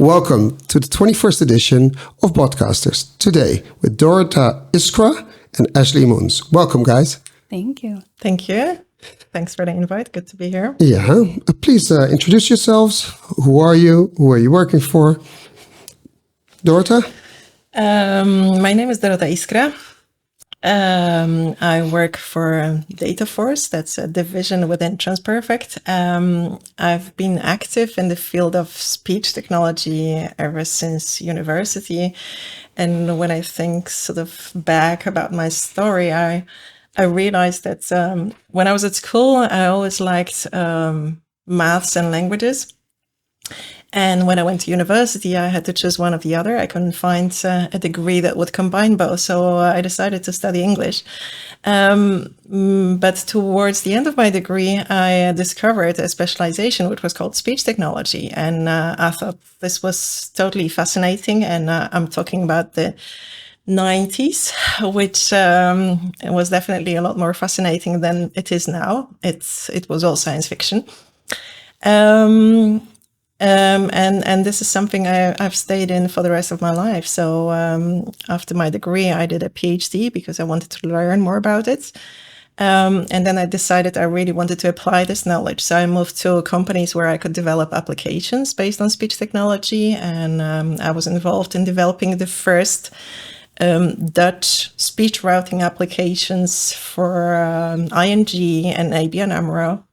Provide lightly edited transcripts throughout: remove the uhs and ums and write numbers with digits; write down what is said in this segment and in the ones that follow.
Welcome to the 21st edition of Podcasters. Today with Dorota, Iskra and Hennes Mauritz. Welcome, guys. Thank you. Thank you. Thanks for the invite. Good to be here. Yeah. Please introduce yourselves. Who are you? Who are you working for? Dorota? My name is Dorota Iskra. I work for Dataforce. That's a division within Transperfect. I've been active in the field of speech technology ever since university. And when I think sort of back about my story, I realized that when I was at school, I always liked maths and languages. And when I went to university, I had to choose one or the other. I couldn't find a degree that would combine both. So I decided to study English. But towards the end of my degree, I discovered a specialization which was called speech technology. And I thought this was totally fascinating. And I'm talking about the 90s, which was definitely a lot more fascinating than it is now. It was all science fiction. And this is something I've stayed in for the rest of my life. So after my degree, I did a PhD because I wanted to learn more about it. And then I decided I really wanted to apply this knowledge. So I moved to companies where I could develop applications based on speech technology. And I was involved in developing the first Dutch speech routing applications for ING and ABN AMRO.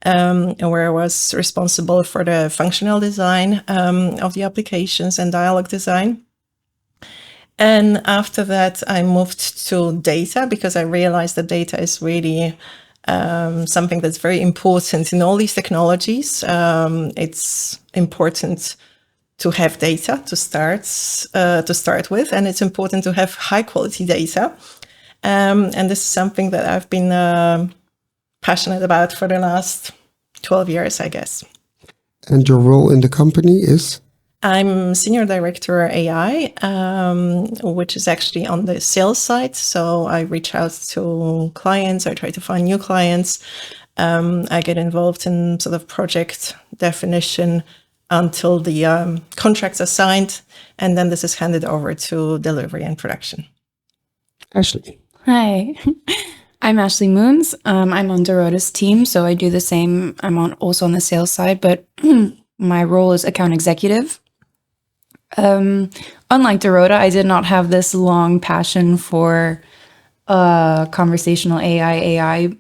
Where I was responsible for the functional design of the applications and dialogue design. And after that, I moved to data because I realized that data is really something that's very important in all these technologies. It's important to have data to start with, and it's important to have high quality data. And this is something that I've been passionate about for the last 12 years, I guess. And your role in the company is? I'm Senior Director AI, which is actually on the sales side. So I reach out to clients, I try to find new clients. I get involved in sort of project definition until the contracts are signed. And then this is handed over to delivery and production. Ashley. Hi. I'm Hennes Mauritz. I'm on Dorota's team, so I do the same. I'm also on the sales side, but my role is account executive. Unlike Dorota, I did not have this long passion for conversational AI,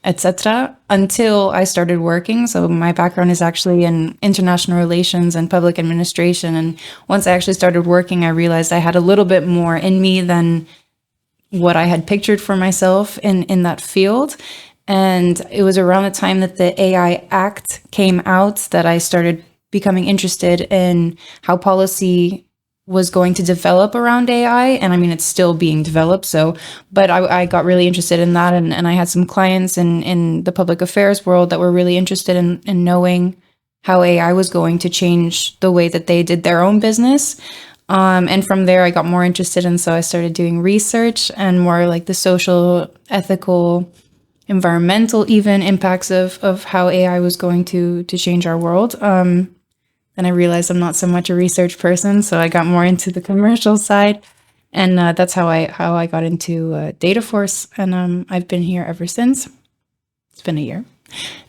etc. until I started working. So my background is actually in international relations and public administration. And once I actually started working, I realized I had a little bit more in me than what I had pictured for myself in that field. And it was around the time that the AI Act came out that I started becoming interested in how policy was going to develop around AI. And I mean, it's still being developed. But I got really interested in that. And I had some clients in the public affairs world that were really interested in knowing how AI was going to change the way that they did their own business. And from there, I got more interested. And so I started doing research and more like the social, ethical, environmental even impacts of how AI was going to change our world. Then I realized I'm not so much a research person. So I got more into the commercial side. And that's how I got into Dataforce. And I've been here ever since. It's been a year.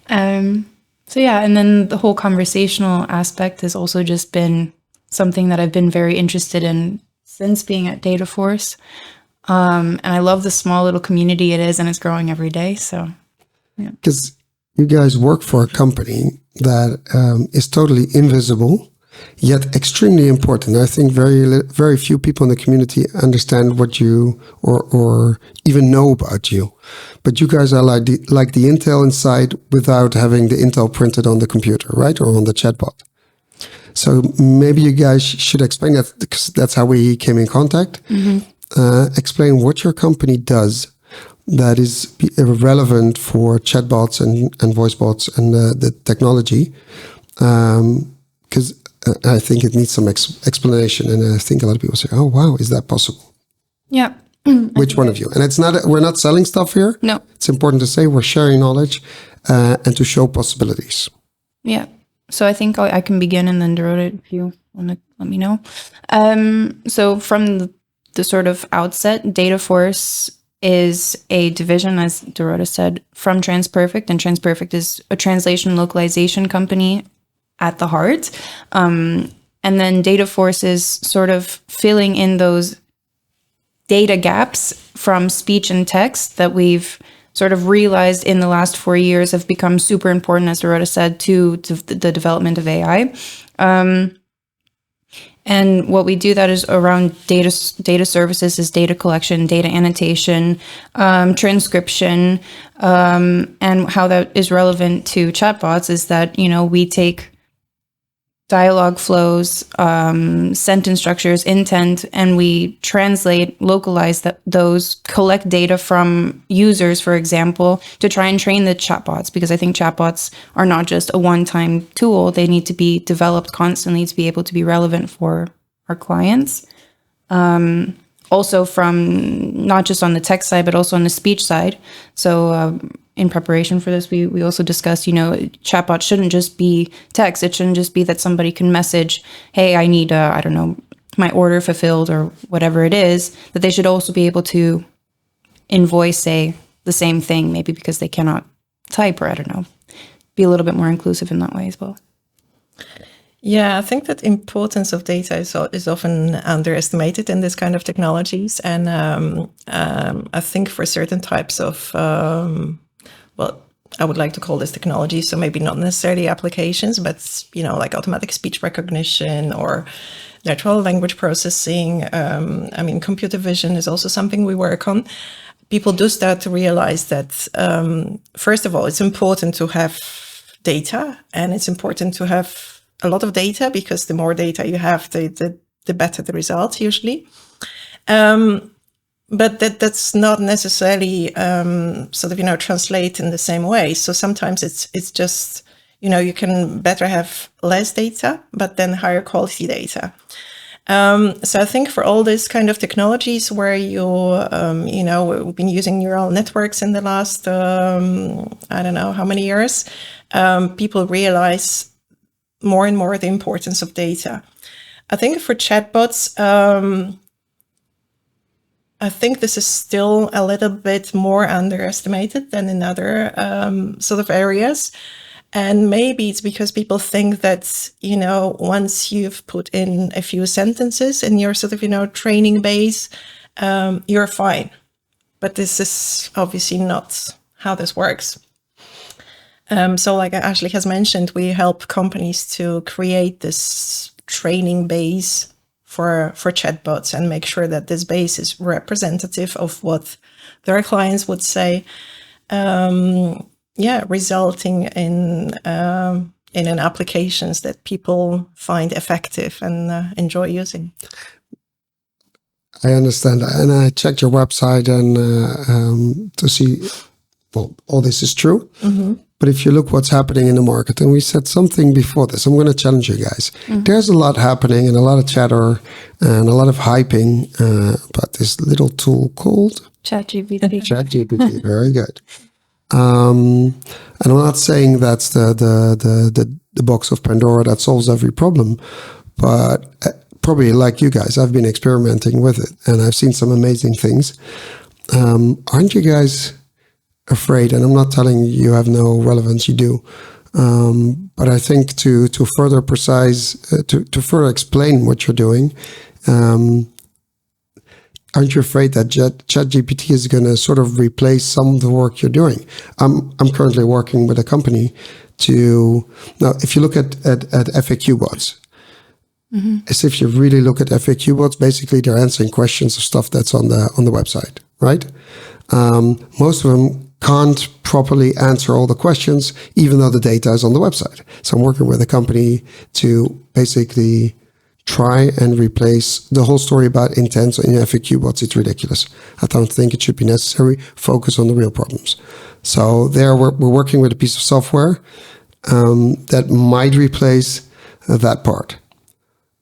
So yeah, and then the whole conversational aspect has also just been something that I've been very interested in since being at Dataforce. And I love the small little community it is, and it's growing every day. So, yeah. Because you guys work for a company that is totally invisible, yet extremely important. I think very few people in the community understand what you or even know about you. But you guys are like the Intel inside without having the Intel printed on the computer, right? Or on the chatbot. So maybe you guys should explain that, because that's how we came in contact. Mm-hmm. Explain what your company does that is relevant for chatbots and voice bots and the technology. Because I think it needs some explanation. And I think a lot of people say, oh, wow, is that possible? Yeah. Which one of you? And it's not, we're not selling stuff here. No. It's important to say we're sharing knowledge and to show possibilities. Yeah. So I think I can begin, and then Dorota, if you want to let me know. So from the sort of outset, Dataforce is a division, as Dorota said, from TransPerfect, and TransPerfect is a translation localization company at the heart. And then Dataforce is sort of filling in those data gaps from speech and text that we've sort of realized in the last 4 years have become super important, as Dorota said, to the development of AI. And what we do that is around data services is data collection, data annotation, transcription, and how that is relevant to chatbots is that, we take dialogue flows, sentence structures, intent, and we translate, localize those, collect data from users, for example, to try and train the chatbots, because I think chatbots are not just a one-time tool. They need to be developed constantly to be able to be relevant for our clients. Also from not just on the text side, but also on the speech side. So in preparation for this, we also discussed, chatbot shouldn't just be text. It shouldn't just be that somebody can message, hey, I need, my order fulfilled or whatever it is, that they should also be able to invoice, say, the same thing, maybe because they cannot type or be a little bit more inclusive in that way as well. Yeah, I think that importance of data is often underestimated in this kind of technologies. And I think for certain types of, I would like to call this technology, so maybe not necessarily applications, but, like automatic speech recognition or natural language processing. Computer vision is also something we work on. People do start to realize that, first of all, it's important to have data, and it's important to have a lot of data, because the more data you have, the better the results usually. But that's not necessarily translate in the same way. So sometimes it's just, you can better have less data, but then higher quality data. So I think for all these kind of technologies where we've been using neural networks in the last, I don't know how many years, people realize more and more the importance of data. I think for chatbots, I think this is still a little bit more underestimated than in other sort of areas. And maybe it's because people think that, once you've put in a few sentences in your sort of, training base, you're fine. But this is obviously not how this works. So like Ashley has mentioned, we help companies to create this training base for chatbots and make sure that this base is representative of what their clients would say, resulting in an applications that people find effective and enjoy using. I understand, and I checked your website and to see, all this is true. Mm-hmm. But if you look what's happening in the market, and we said something before this, I'm going to challenge you guys. Mm-hmm. There's a lot happening and a lot of chatter and a lot of hyping about this little tool called ChatGPT. ChatGPT, very good. And I'm not saying that's the box of Pandora that solves every problem, but probably like you guys, I've been experimenting with it and I've seen some amazing things. Aren't you guys afraid? And I'm not telling you have no relevance, you do. But I think to further to further explain what you're doing, aren't you afraid that ChatGPT is going to sort of replace some of the work you're doing? I'm currently working with a company now, if you look at FAQ bots, mm-hmm. as if you really look at FAQ bots, basically they're answering questions of stuff that's on the website, right? Most of them can't properly answer all the questions, even though the data is on the website. So I'm working with a company to basically try and replace the whole story about intent in FAQ bots. It's ridiculous. I don't think it should be necessary. Focus on the real problems. So there we're working with a piece of software that might replace that part.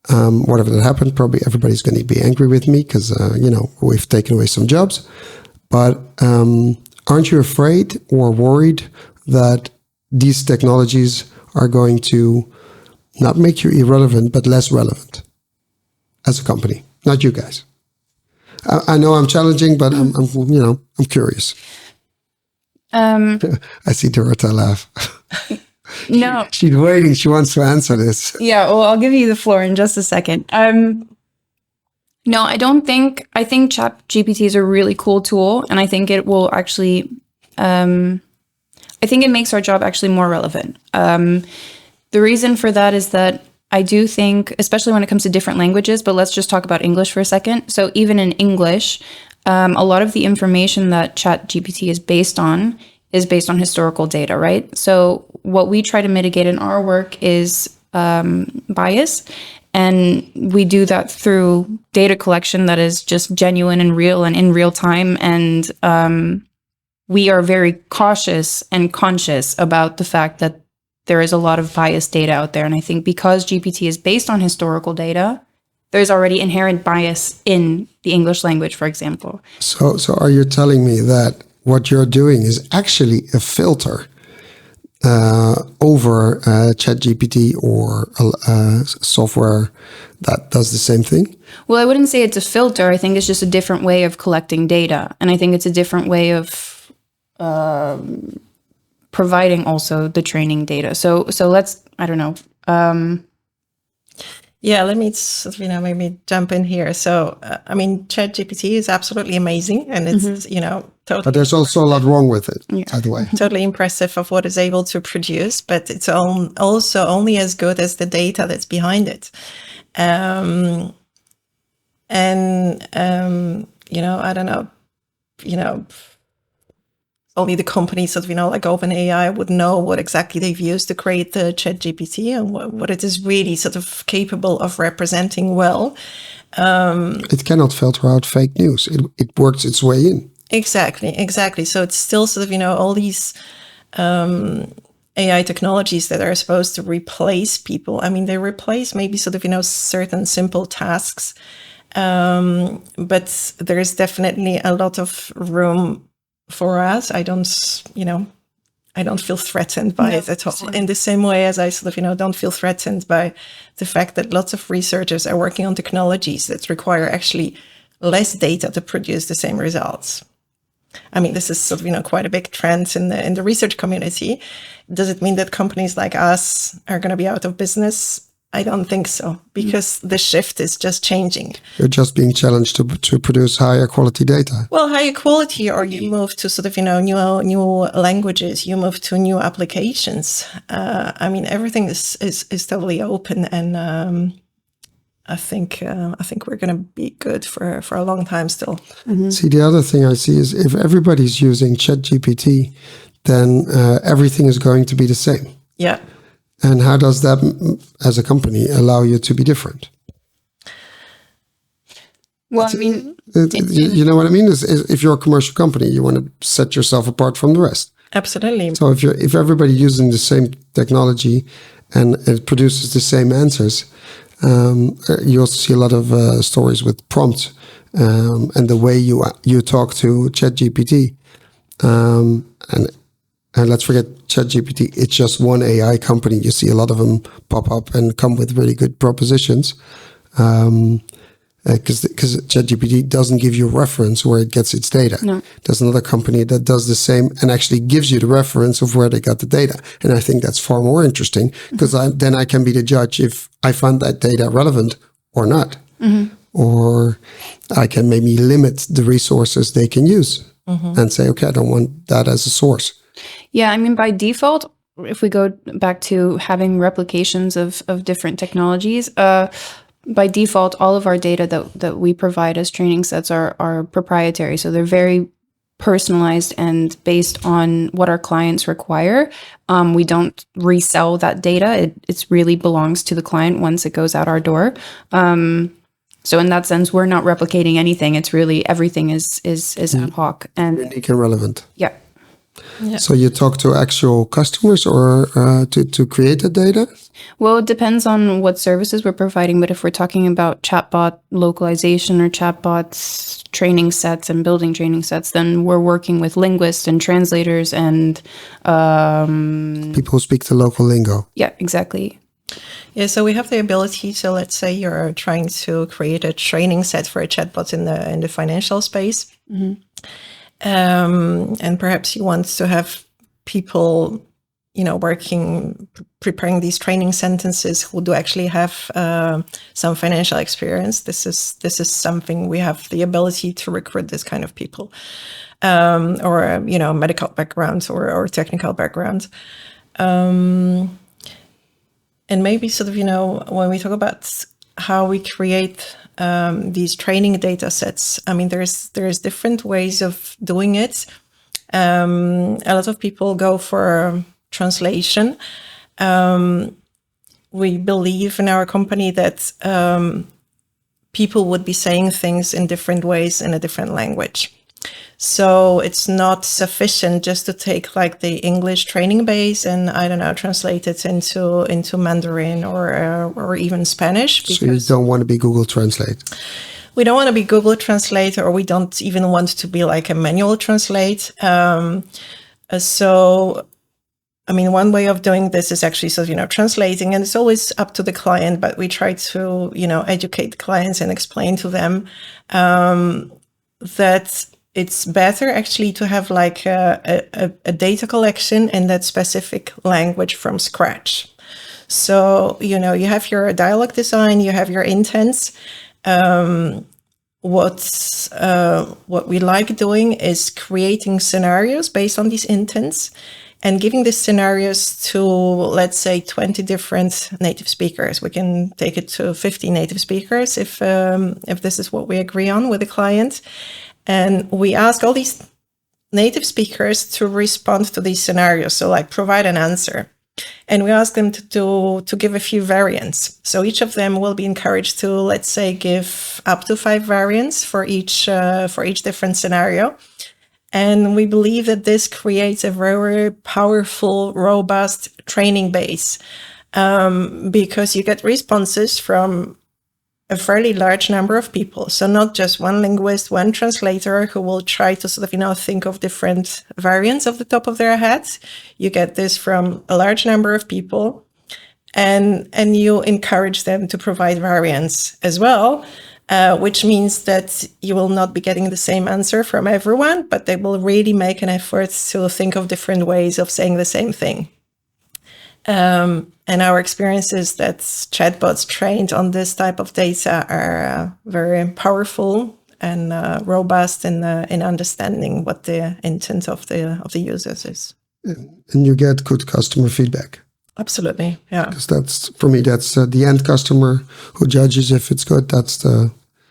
Whatever that happened, probably everybody's going to be angry with me because, we've taken away some jobs. But aren't you afraid or worried that these technologies are going to not make you irrelevant, but less relevant as a company? Not you guys. I know I'm challenging, but I'm curious. I see Dorota laugh. No. She's waiting. She wants to answer this. Yeah, well, I'll give you the floor in just a second. No, I think ChatGPT is a really cool tool, and I think it will actually, I think it makes our job actually more relevant. The reason for that is that I do think, especially when it comes to different languages, but let's just talk about English for a second. So even in English, a lot of the information that ChatGPT is based on historical data, right? So what we try to mitigate in our work is bias. And we do that through data collection that is just genuine and real and in real time. And we are very cautious and conscious about the fact that there is a lot of biased data out there. And I think because GPT is based on historical data, there's already inherent bias in the English language, for example. So are you telling me that what you're doing is actually a filter over ChatGPT or software that does the same thing? Well, I wouldn't say it's a filter. I think it's just a different way of collecting data. And I think it's a different way of providing also the training data. So let's, I don't know. Yeah, let me maybe jump in here. So, ChatGPT is absolutely amazing, and it's, totally. But there's also a lot wrong with it, by the way. Totally impressive of what it's able to produce, but it's also only as good as the data that's behind it. I don't know, only the companies that like OpenAI would know what exactly they've used to create the ChatGPT and what it is really sort of capable of representing well. It cannot filter out fake news. It works its way in. Exactly. So it's still sort of, all these AI technologies that are supposed to replace people. I mean, they replace maybe sort of, certain simple tasks. But there's definitely a lot of room for us. I don't feel threatened by it at all. In the same way as I sort of, don't feel threatened by the fact that lots of researchers are working on technologies that require actually less data to produce the same results. I mean, this is sort of, quite a big trend in the research community. Does it mean that companies like us are going to be out of business? I don't think so, because the shift is just changing. You're just being challenged to produce higher quality data. Well, higher quality, or you move to sort of, new languages, you move to new applications. Everything is totally open, and I think we're going to be good for a long time still. Mm-hmm. See, the other thing I see is if everybody's using ChatGPT, then everything is going to be the same. Yeah. And how does that, as a company, allow you to be different? Well, I mean, you know what I mean? Is if you're a commercial company, you want to set yourself apart from the rest. Absolutely. So if everybody using the same technology and it produces the same answers, you also see a lot of stories with prompts and the way you talk to ChatGPT. And let's forget ChatGPT. It's just one AI company. You see a lot of them pop up and come with really good propositions. Because ChatGPT doesn't give you a reference where it gets its data. No. There's another company that does the same and actually gives you the reference of where they got the data. And I think that's far more interesting because then I can be the judge if I find that data relevant or not. Mm-hmm. Or I can maybe limit the resources they can use and say, okay, I don't want that as a source. Yeah, I mean, by default, if we go back to having replications of different technologies, by default, all of our data that we provide as training sets are proprietary. So they're very personalized and based on what our clients require. We don't resell that data. It really belongs to the client once it goes out our door. So in that sense, we're not replicating anything. It's really everything is ad hoc and unique and relevant. Yeah. Yeah. So you talk to actual customers or to create the data? Well, it depends on what services we're providing. But if we're talking about chatbot localization or chatbots training sets and building training sets, then we're working with linguists and translators and people who speak the local lingo. Yeah, exactly. Yeah, so we have the ability. So let's say you're trying to create a training set for a chatbot in the financial space, and perhaps you want to have people, preparing these training sentences who do actually have some financial experience. This is something we have the ability to recruit this kind of people, or medical background or technical background. And maybe sort of, when we talk about how we create these training data sets, I mean, there's different ways of doing it. A lot of people go for translation. We believe in our company that people would be saying things in different ways in a different language. So it's not sufficient just to take like the English training base and, I don't know, translate it into Mandarin or even Spanish. So you don't want to be Google Translate? We don't want to be Google Translate, or we don't even want to be like a manual translate. So, I mean, one way of doing this is actually sort of, translating, and it's always up to the client, but we try to, educate clients and explain to them that it's better actually to have like a data collection in that specific language from scratch. So, you have your dialogue design, you have your intents. What we like doing is creating scenarios based on these intents and giving these scenarios to, let's say, 20 different native speakers. We can take it to 50 native speakers if this is what we agree on with the client. And we ask all these native speakers to respond to these scenarios, so like provide an answer. And we ask them to give a few variants. So each of them will be encouraged to, let's say, give up to 5 variants for each different scenario. And we believe that this creates a very powerful, robust training base, because you get responses from a fairly large number of people. So not just one linguist, one translator who will try to sort of, think of different variants off the top of their heads. You get this from a large number of people, and you encourage them to provide variants as well, which means that you will not be getting the same answer from everyone, but they will really make an effort to think of different ways of saying the same thing. And our experience is that chatbots trained on this type of data are very powerful and robust in understanding what the intent of the users is. And you get good customer feedback. Absolutely, yeah. Because that's the end customer who judges if it's good.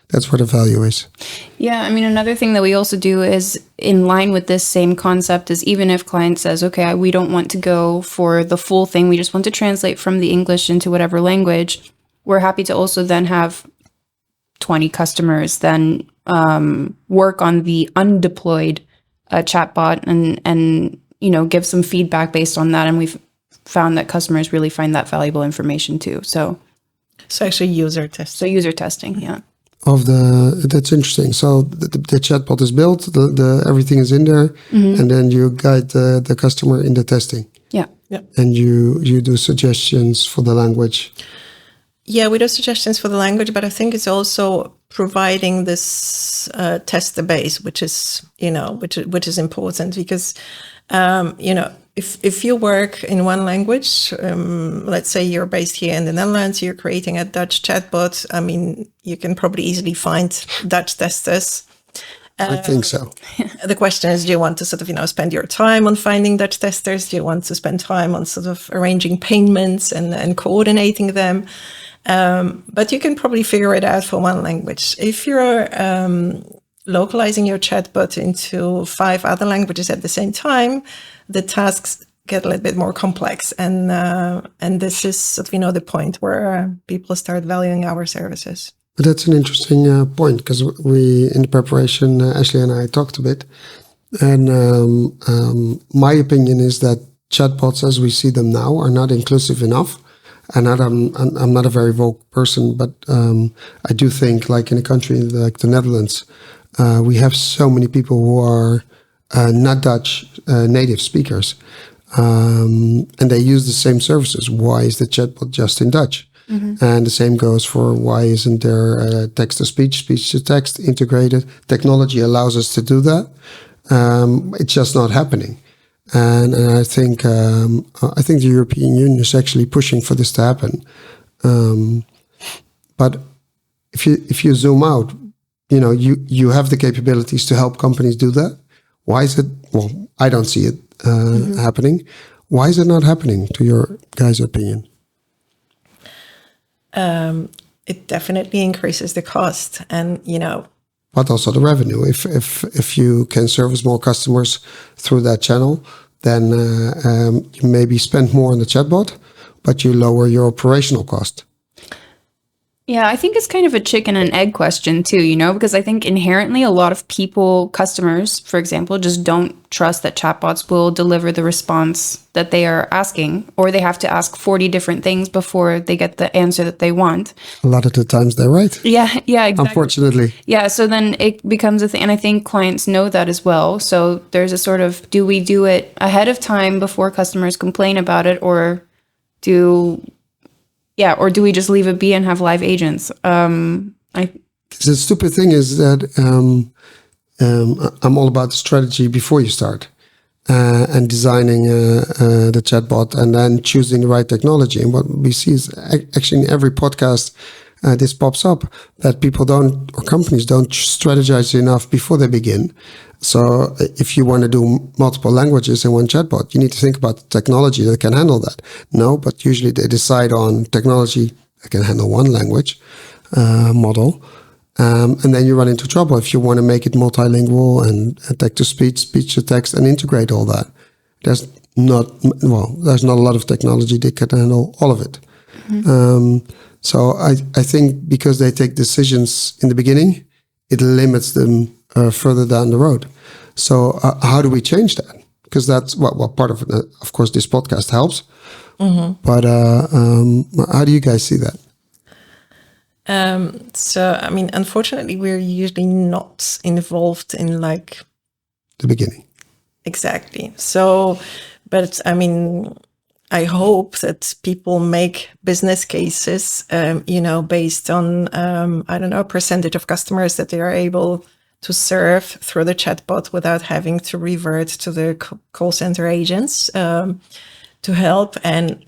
That's where the value is. Yeah, I mean, another thing that we also do is in line with this same concept is even if client says, okay, we don't want to go for the full thing, we just want to translate from the English into whatever language, we're happy to also then have 20 customers then work on the undeployed chatbot and give some feedback based on that. And we've found that customers really find that valuable information too. So actually user testing. So user testing, yeah. That's interesting. So the chatbot is built, the everything is in there, and then you guide the customer in the testing. Yeah. And you do suggestions for the language. Yeah, we do suggestions for the language, but I think it's also providing this tester base, which is important because if you work in one language, let's say you're based here in the Netherlands, you're creating a Dutch chatbot. I mean, you can probably easily find Dutch testers. I think so. The question is, do you want to sort of, spend your time on finding Dutch testers? Do you want to spend time on sort of arranging payments and coordinating them? But you can probably figure it out for one language. If you're localizing your chatbot into 5 other languages at the same time, the tasks get a little bit more complex. And this is sort of, the point where people start valuing our services. But that's an interesting point, because we, in the preparation, Ashley and I talked a bit. And my opinion is that chatbots as we see them now are not inclusive enough. And I'm not a very vocal person, but I do think, like in a country like the Netherlands, we have so many people who are not Dutch native speakers. and they use the same services. Why is the chatbot just in Dutch? And the same goes for why isn't there text-to-speech, speech-to-text integrated? Technology allows us to do that. It's just not happening. And I think the European Union is actually pushing for this to happen. But if you zoom out, you have the capabilities to help companies do that. Why is it? Well, I don't see it happening. Why is it not happening, to your guys' opinion? It definitely increases the cost, and but also the revenue. If you can service more customers through that channel, then you maybe spend more on the chatbot, but you lower your operational cost. Yeah, I think it's kind of a chicken and egg question too, because I think inherently a lot of people, customers, for example, just don't trust that chatbots will deliver the response that they are asking, or they have to ask 40 different things before they get the answer that they want. A lot of the times they're right. Yeah, exactly. Unfortunately. Yeah, so then it becomes a thing, and I think clients know that as well. So there's a sort of, do we do it ahead of time before customers complain about it, or do we just leave it be and have live agents? The stupid thing is that I'm all about the strategy before you start and designing the chatbot and then choosing the right technology. And what we see is actually in every podcast this pops up, that people don't, or companies don't strategize enough before they begin. So if you want to do multiple languages in one chatbot, you need to think about the technology that can handle that. No, but usually they decide on technology that can handle one language model. And then you run into trouble if you want to make it multilingual and text-to-speech, speech-to-text, and integrate all that. There's not a lot of technology that can handle all of it. So I think because they take decisions in the beginning, it limits them further down the road. So how do we change that? Because that's what part of it. Of course, this podcast helps. But how do you guys see that? So, I mean, unfortunately, we're usually not involved in the beginning. Exactly. So, but I mean, I hope that people make business cases, based on, percentage of customers that they are able to serve through the chatbot without having to revert to the call center agents to help. And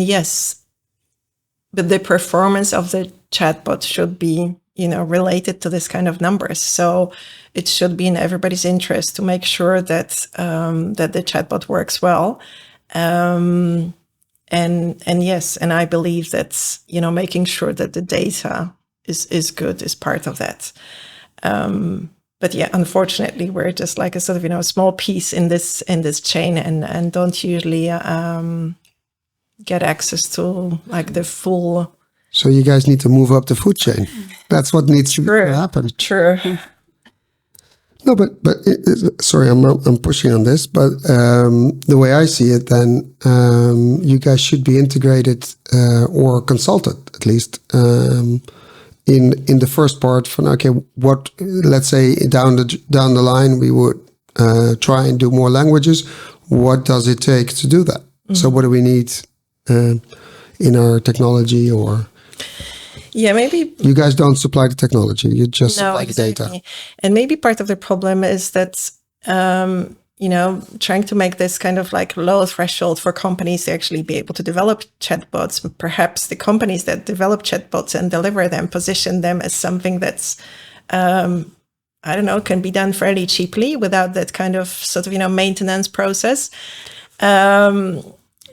yes, but the performance of the chatbot should be, related to this kind of numbers. So it should be in everybody's interest to make sure that that the chatbot works well. And yes, and I believe that, making sure that the data is good is part of that. But yeah, unfortunately, we're just like a sort of, a small piece in this chain and don't usually get access to the full. So you guys need to move up the food chain. That's what needs to happen. True. No, but sorry, I'm pushing on this, but the way I see it, then you guys should be integrated or consulted at least in the first part. From let's say down the line we would try and do more languages. What does it take to do that? So what do we need in our technology or? Yeah, maybe you guys don't supply the technology; you just supply the exactly. data. And maybe part of the problem is that trying to make this kind of low threshold for companies to actually be able to develop chatbots. Perhaps the companies that develop chatbots and deliver them position them as something that's can be done fairly cheaply without that kind of sort of maintenance process.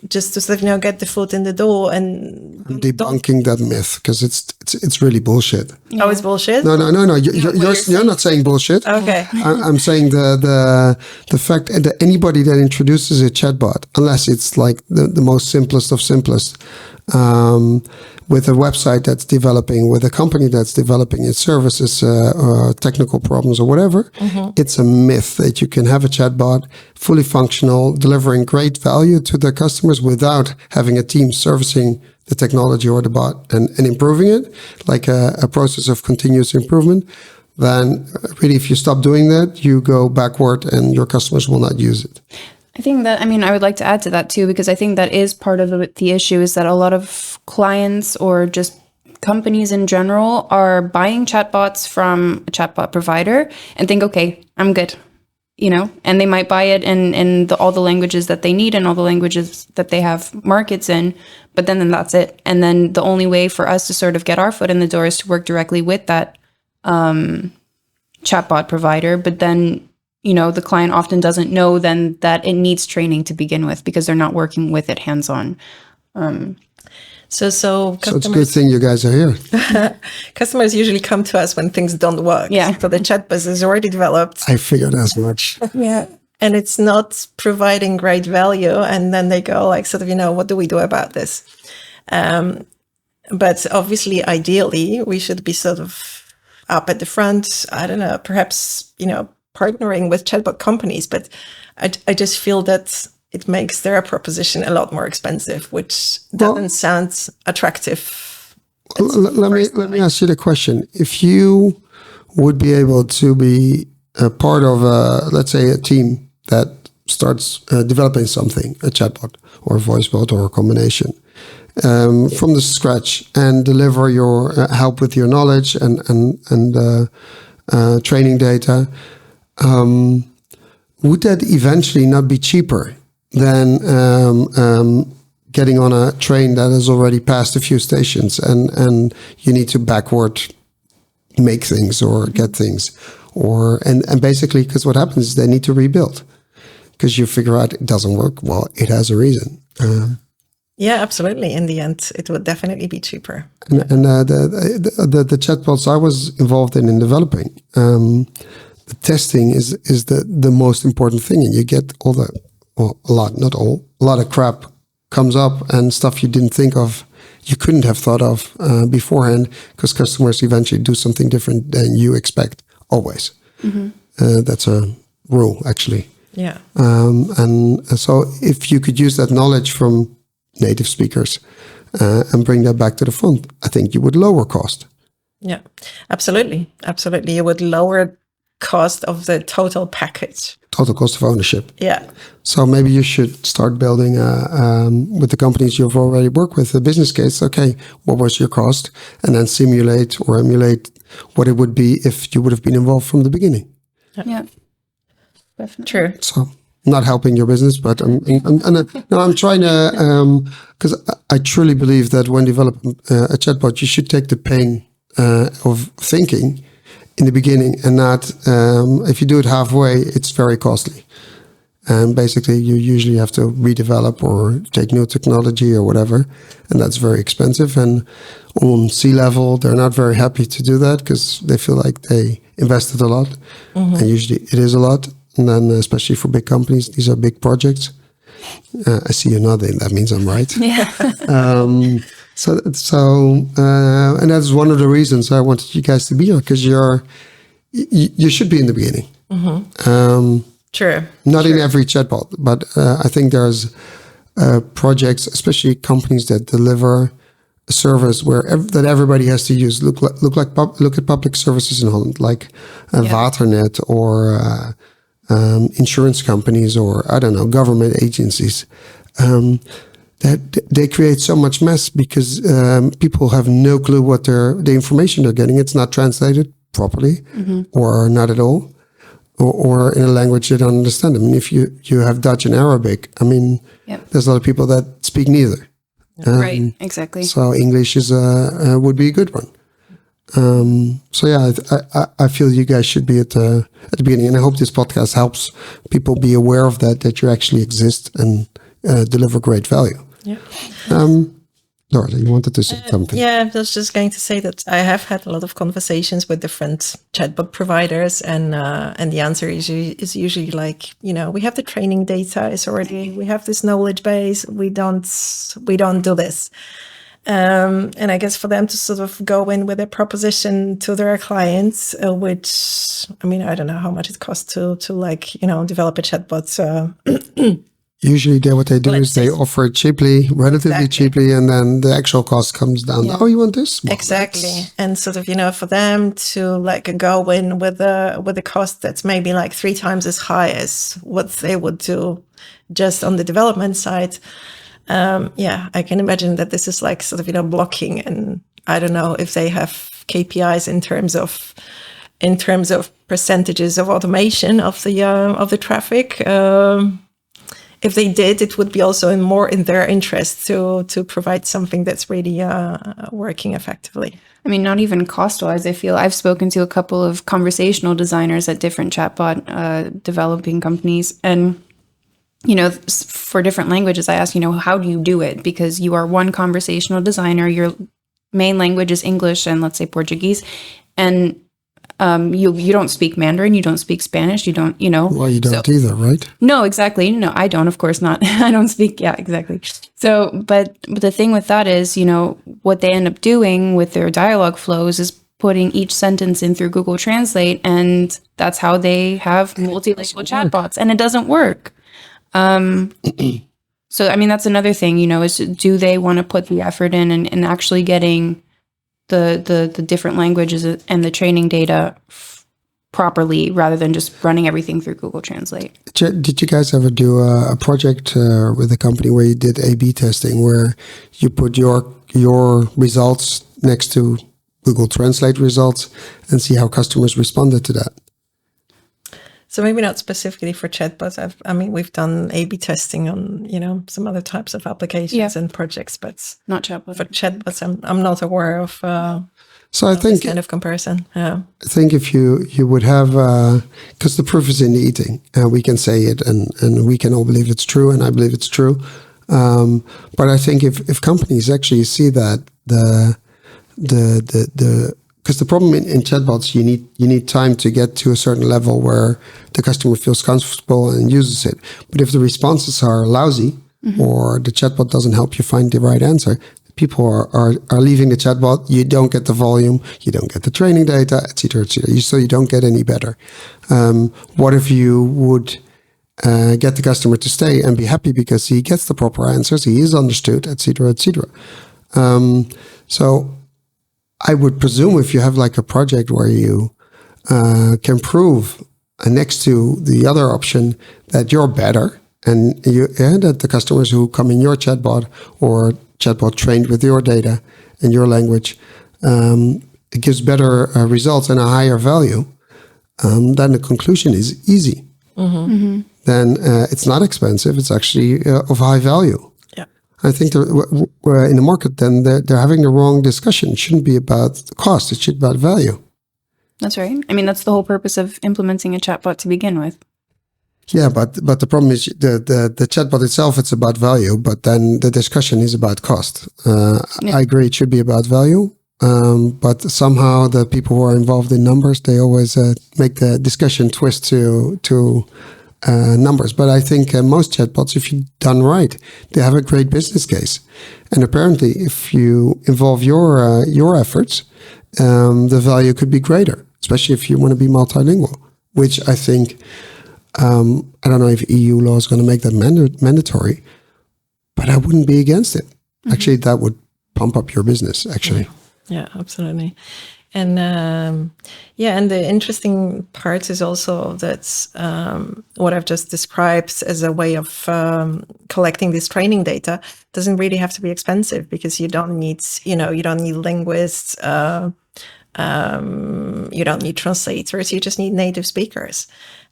Just to sort of get the foot in the door and debunking that myth, because it's really bullshit. Yeah. Oh, it's bullshit. No. You're not saying bullshit. Okay. I'm saying the fact that anybody that introduces a chatbot, unless it's the most simplest of simplest, with a website that's developing, with a company that's developing its services, technical problems or whatever, it's a myth that you can have a chatbot fully functional, delivering great value to the customers without having a team servicing the technology or the bot and improving it, like a process of continuous improvement. then really if you stop doing that, you go backward and your customers will not use it. I think that, I would like to add to that too, because I think that is part of the issue, is that a lot of clients or just companies in general are buying chatbots from a chatbot provider and think, okay, I'm good, and they might buy it in all the languages that they need and all the languages that they have markets in, but then that's it. And then the only way for us to sort of get our foot in the door is to work directly with that chatbot provider. But then, the client often doesn't know then that it needs training to begin with because they're not working with it hands-on. So it's a good thing you guys are here. Customers usually come to us when things don't work. Yeah. So the chatbot is already developed. I figured as much. Yeah. And it's not providing great value. And then they go like, sort of, what do we do about this? But obviously, ideally, we should be sort of up at the front. I don't know, perhaps, partnering with chatbot companies. But I just feel that it makes their proposition a lot more expensive, which doesn't sound attractive. Let me ask you the question. If you would be able to be a part of, let's say, a team that starts developing something, a chatbot or a voice bot or a combination, from the scratch, and deliver your help with your knowledge and training data, would that eventually not be cheaper than getting on a train that has already passed a few stations and you need to backward make things or get things, and basically, because what happens is they need to rebuild because you figure out it doesn't work. Well, it has a reason. Yeah, absolutely. In the end, it would definitely be cheaper. And the chatbots I was involved in developing, the testing is the most important thing, and you get all the a lot of crap comes up and stuff you didn't think of, you couldn't have thought of beforehand, because customers eventually do something different than you expect, always. Mm-hmm. That's a rule, actually. Yeah. And so if you could use that knowledge from native speakers and bring that back to the front, I think you would lower cost. Yeah, absolutely. Absolutely. You would lower cost of the total package. Total cost of ownership. Yeah. So maybe you should start building with the companies you've already worked with a business case. Okay, what was your cost? And then simulate or emulate what it would be if you would have been involved from the beginning. Yeah, definitely. True. So not helping your business, but I'm trying to, because I truly believe that when developing a chatbot, you should take the pain of thinking in the beginning, and not if you do it halfway, it's very costly. And basically, you usually have to redevelop or take new technology or whatever, and that's very expensive. And on C-level, they're not very happy to do that because they feel like they invested a lot, and usually it is a lot. And then, especially for big companies, these are big projects. I see you nodding. That means I'm right. Yeah. And that's one of the reasons I wanted you guys to be here, because you should be in the beginning. True. Not in every chatbot, but I think there's projects, especially companies that deliver a service that everybody has to use. Look at public services in Holland, like Waternet or insurance companies, or I don't know, government agencies. That they create so much mess because people have no clue what the information they're getting. It's not translated properly, or not at all, or in a language they don't understand. I mean, if you have Dutch and Arabic, I mean, there's a lot of people that speak neither. Right, exactly. So English is would be a good one. So yeah, I feel you guys should be at the beginning, and I hope this podcast helps people be aware of that you actually exist and deliver great value. Yeah. Dorota, you wanted to say something? Yeah, I was just going to say that I have had a lot of conversations with different chatbot providers, and the answer is usually like, we have the training data, we have this knowledge base, we don't do this. And I guess for them to sort of go in with a proposition to their clients, which, I mean, I don't know how much it costs to develop a chatbot Usually, what they do Let's is they say- offer it cheaply, relatively Exactly. cheaply, and then the actual cost comes down. Yeah. Oh, you want this? Well, Exactly. that's- And sort of, for them to like go in with a cost that's maybe like 3 times as high as what they would do just on the development side. I can imagine that this is like sort of, blocking. And I don't know if they have KPIs in terms of percentages of automation of the traffic. If they did, it would be also more in their interest to provide something that's really working effectively. I mean, not even cost-wise. I feel I've spoken to a couple of conversational designers at different chatbot developing companies, and for different languages, I asked, how do you do it? Because you are one conversational designer. Your main language is English and let's say Portuguese, and you don't speak Mandarin, you don't speak Spanish, you don't, Well, you don't either, right? No, exactly. No, I don't, of course not. I don't speak. Yeah, exactly. So, but the thing with that is, what they end up doing with their dialogue flows is putting each sentence in through Google Translate, and that's how they have multilingual chatbots, and it doesn't work. So, I mean, that's another thing, is do they want to put the effort in actually getting the different languages and the training data properly rather than just running everything through Google Translate. Did you guys ever do a project with a company where you did A/B testing, where you put your results next to Google Translate results and see how customers responded to that? So maybe not specifically for chatbots. We've done A/B testing on, some other types of applications and projects, but not chatbots. For chatbots, I'm not aware of. So I think this kind of comparison. Yeah. I think if you would have, because the proof is in the eating, we can say it and we can all believe it's true, and I believe it's true. But I think if companies actually see that because the problem in chatbots, you need time to get to a certain level where the customer feels comfortable and uses it. But if the responses are lousy, or the chatbot doesn't help you find the right answer, people are leaving the chatbot. You don't get the volume, you don't get the training data, etc., etc. So you don't get any better. What if you would get the customer to stay and be happy because he gets the proper answers, he is understood, etc., etc. So I would presume if you have like a project where you can prove next to the other option that you're better, and that the customers who come in your chatbot or chatbot trained with your data and your language, it gives better results and a higher value, then the conclusion is easy. Then it's not expensive; it's actually of high value. I think we're in the market, then they're having the wrong discussion. It shouldn't be about cost. It should be about value. That's right. I mean, that's the whole purpose of implementing a chatbot to begin with. Yeah, but the problem is the chatbot itself, it's about value, but then the discussion is about cost. I agree it should be about value, but somehow the people who are involved in numbers, they always make the discussion twist to numbers. But I think most chatbots, if you've done right, they have a great business case. And apparently, if you involve your efforts, the value could be greater, especially if you want to be multilingual, which I think, I don't know if EU law is going to make that mandatory, but I wouldn't be against it. Actually, that would pump up your business, actually. Yeah, absolutely. And and the interesting part is also that what I've just described as a way of collecting this training data doesn't really have to be expensive, because you don't need linguists, you don't need translators, you just need native speakers.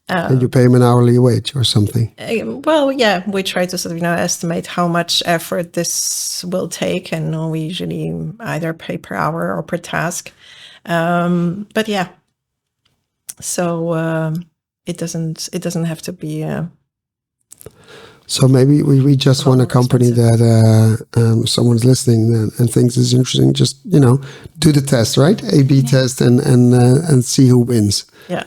And you pay them an hourly wage or something. Well, yeah, we try to sort of estimate how much effort this will take, and we usually either pay per hour or per task. But yeah, so it doesn't have to be. So maybe we just want a company that someone's listening and thinks is interesting. Just do the test, right? A/B test and see who wins. Yeah.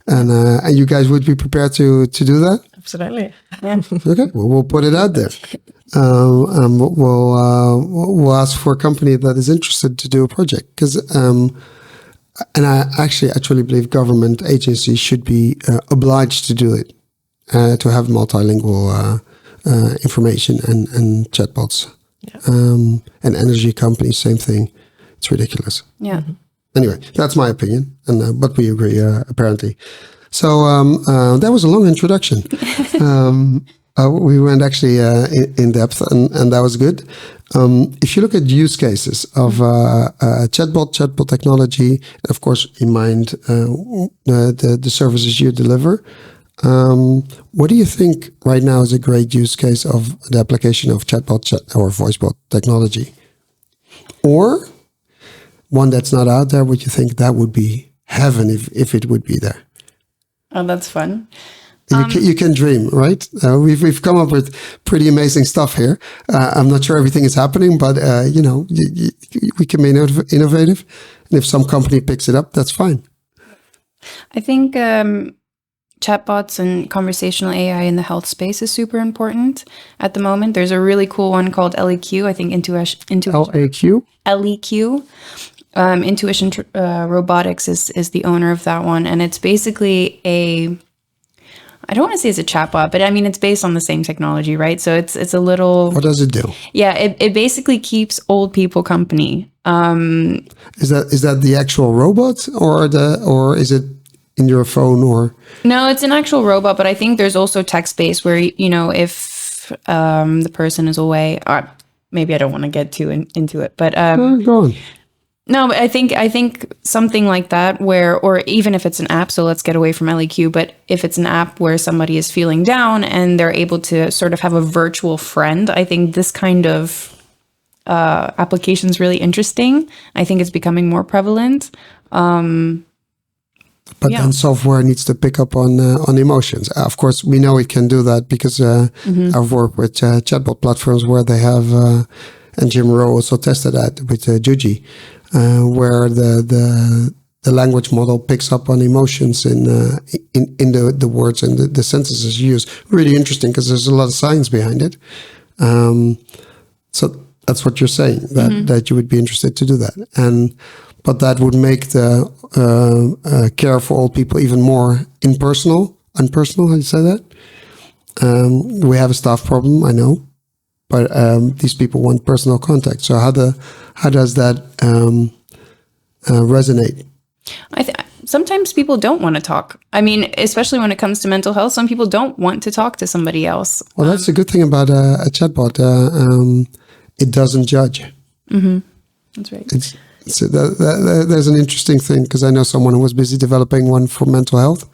And you guys would be prepared to do that? Absolutely. Yeah. Okay, well, we'll put it out there. We'll ask for a company that is interested to do a project, because, and I truly believe government agencies should be obliged to do it, to have multilingual information and chatbots. And energy companies, same thing. It's ridiculous. Yeah. Anyway, that's my opinion, and but we agree apparently. So that was a long introduction. We went actually in depth, and that was good. If you look at use cases of chatbot technology, of course, in mind the services you deliver, what do you think right now is a great use case of the application of chatbot or voicebot technology? Or one that's not out there, would you think that would be heaven if it would be there? Oh, that's fun. You can dream, right? We've come up with pretty amazing stuff here. I'm not sure everything is happening, but we can be innovative. And if some company picks it up, that's fine. I think chatbots and conversational AI in the health space is super important at the moment. There's a really cool one called LEQ. I think LAQ? LEQ. Intuition Robotics is the owner of that one. And it's basically I don't want to say it's a chatbot, but I mean, it's based on the same technology, right? So it's a little... What does it do? Yeah, it basically keeps old people company. Is that the actual robot or is it in your phone or? No, it's an actual robot, but I think there's also text-based where, if the person is away, or maybe I don't want to get too into it, but go on. No, but I think something like that or even if it's an app, so let's get away from LEQ, but if it's an app where somebody is feeling down and they're able to sort of have a virtual friend, I think this kind of application is really interesting. I think it's becoming more prevalent. But then software needs to pick up on emotions. Of course, we know it can do that because I've worked with chatbot platforms where they have, and Jim Rowe also tested that with Juji, where the language model picks up on emotions in the words and the sentences used. Really interesting because there's a lot of science behind it. So that's what you're saying, that you would be interested to do that. But that would make the care for old people even more unpersonal, how do you say that? We have a staff problem, I know, but these people want personal contact. So how does that resonate? Sometimes people don't want to talk. I mean, especially when it comes to mental health, some people don't want to talk to somebody else. Well, that's the good thing about a chatbot. It doesn't judge. Mm-hmm. That's right. There's an interesting thing because I know someone who was busy developing one for mental health,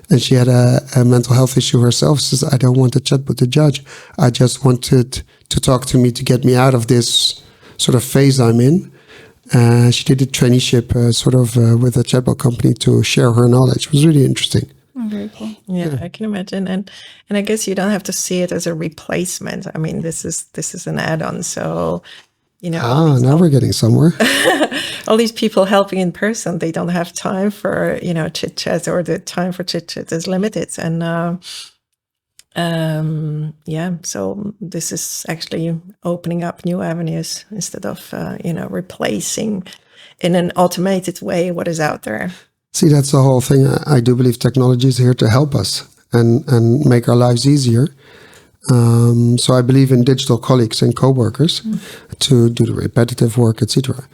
and she had a mental health issue herself. She says, I don't want a chatbot to judge. I just wanted to talk to me to get me out of this sort of phase I'm in. She did a traineeship with a chatbot company to share her knowledge. It was really interesting. Oh, very cool. Yeah, I can imagine. And I guess you don't have to see it as a replacement. I mean, this is an add-on. So, now we're getting somewhere. All these people helping in person, they don't have time for, chit-chat, or the time for chit-chat is limited. And so this is actually opening up new avenues instead of, replacing in an automated way what is out there. See, that's the whole thing. I do believe technology is here to help us and make our lives easier. So I believe in digital colleagues and co-workers to do the repetitive work, etc.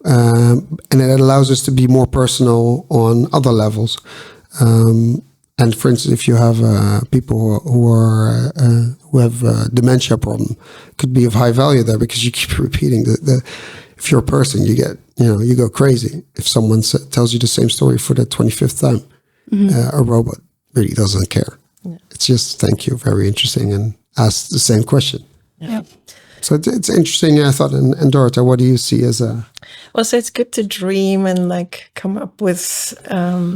And it allows us to be more personal on other levels. And for instance, if you have people who have a dementia problem, could be of high value there because you keep repeating if you're a person, you go crazy if someone tells you the same story for the 25th time. A robot really doesn't care. Yeah. It's just thank you, very interesting, and ask the same question. Yeah. So it's interesting, I thought. And Dorota, what do you see as a... Well, so it's good to dream and come up with...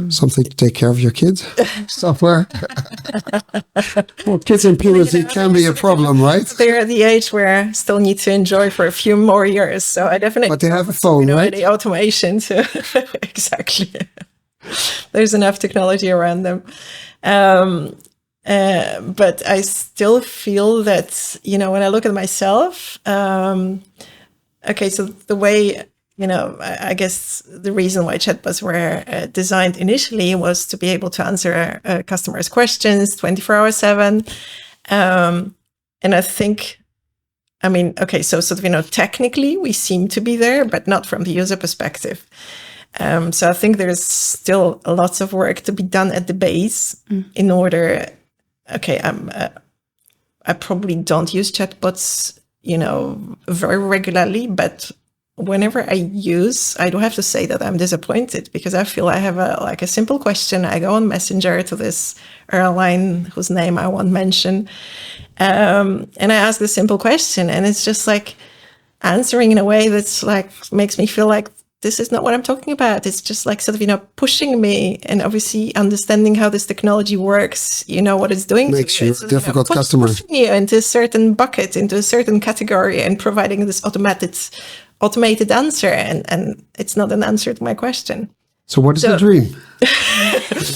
something to take care of your kids? Software? Well, kids in puberty can be a problem, right? They're at the age where I still need to enjoy for a few more years. So I definitely... But they have a phone, right? The automation to... Exactly. There's enough technology around them. But I still feel that, when I look at myself, okay, so the way, I guess the reason why chatbots were designed initially was to be able to answer customers' questions 24/7. And I think, I mean, okay, so sort of, technically we seem to be there, but not from the user perspective. So I think there's still lots of work to be done at the base in order. Okay, I probably don't use chatbots, very regularly, but whenever I do have to say that I'm disappointed, because I feel I have a simple question. I go on Messenger to this airline whose name I won't mention, and I ask this simple question, and it's just like answering in a way that's like makes me feel like this is not what I'm talking about. It's just like sort of, pushing me, and obviously understanding how this technology works, what it's doing. Makes you a difficult customer. Pushing you into a certain bucket, into a certain category, and providing this automated answer. And it's not an answer to my question. So what is the dream?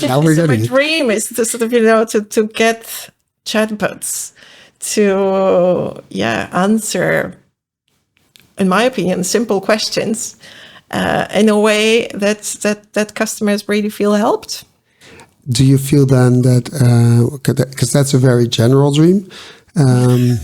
Now we're getting my dream is to sort of, to get chatbots to, answer, in my opinion, simple questions in a way that customers really feel helped. Do you feel then that, because that's a very general dream, and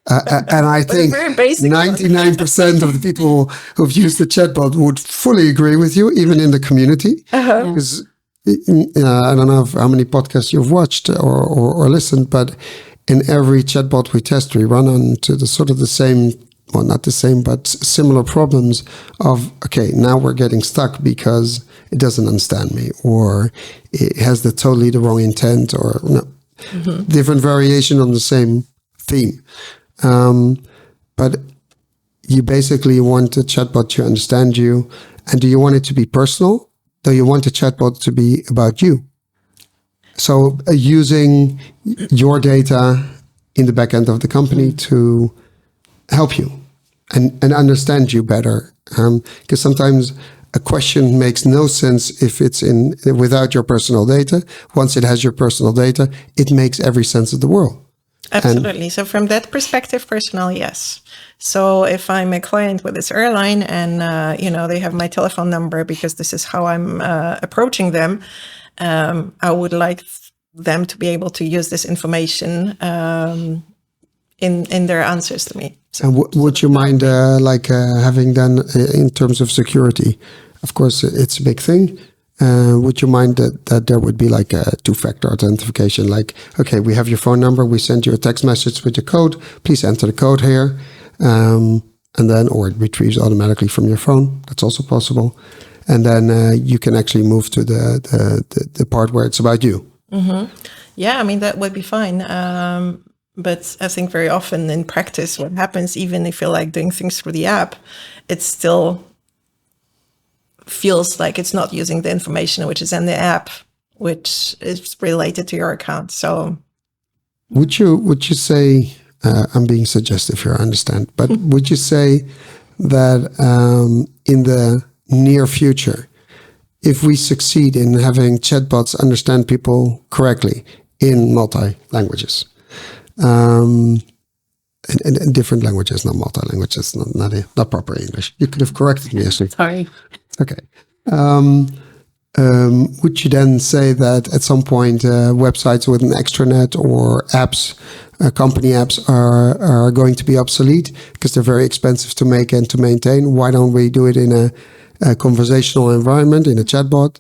I think 99% of the people who've used the chatbot would fully agree with you, even in the community. Because I don't know how many podcasts you've watched or listened, but in every chatbot we test, we run onto the sort of the same, well, not the same, but similar problems of, okay, now we're getting stuck because it doesn't understand me, or it has totally the wrong intent, or different variation on the same theme. But you basically want a chatbot to understand you. And do you want it to be personal? Do you want the chatbot to be about you? So using your data in the back end of the company to help you and understand you better. Because sometimes a question makes no sense if it's without your personal data. Once it has your personal data, it makes every sense of the world. Absolutely. So from that perspective, personal, yes. So if I'm a client with this airline and, they have my telephone number because this is how I'm approaching them, I would like them to be able to use this information in their answers to me. So, and would you mind having then in terms of security? Of course, it's a big thing. Would you mind that there would be like a two-factor authentication? Like, okay, we have your phone number. We send you a text message with the code. Please enter the code here. And then, or it retrieves automatically from your phone. That's also possible. And then you can actually move to the part where it's about you. Mm-hmm. Yeah, I mean, that would be fine. But I think very often in practice, what happens, even if you like doing things through the app, it still feels like it's not using the information which is in the app, which is related to your account. So would you say, I'm being suggestive here, I understand, but would you say that in the near future, if we succeed in having chatbots understand people correctly in multi-languages, in different languages, not multi-languages, not proper English. You could have corrected me, actually. Sorry. Okay. Would you then say that at some point websites with an extranet or apps, company apps are going to be obsolete because they're very expensive to make and to maintain? Why don't we do it in a conversational environment, in a chatbot,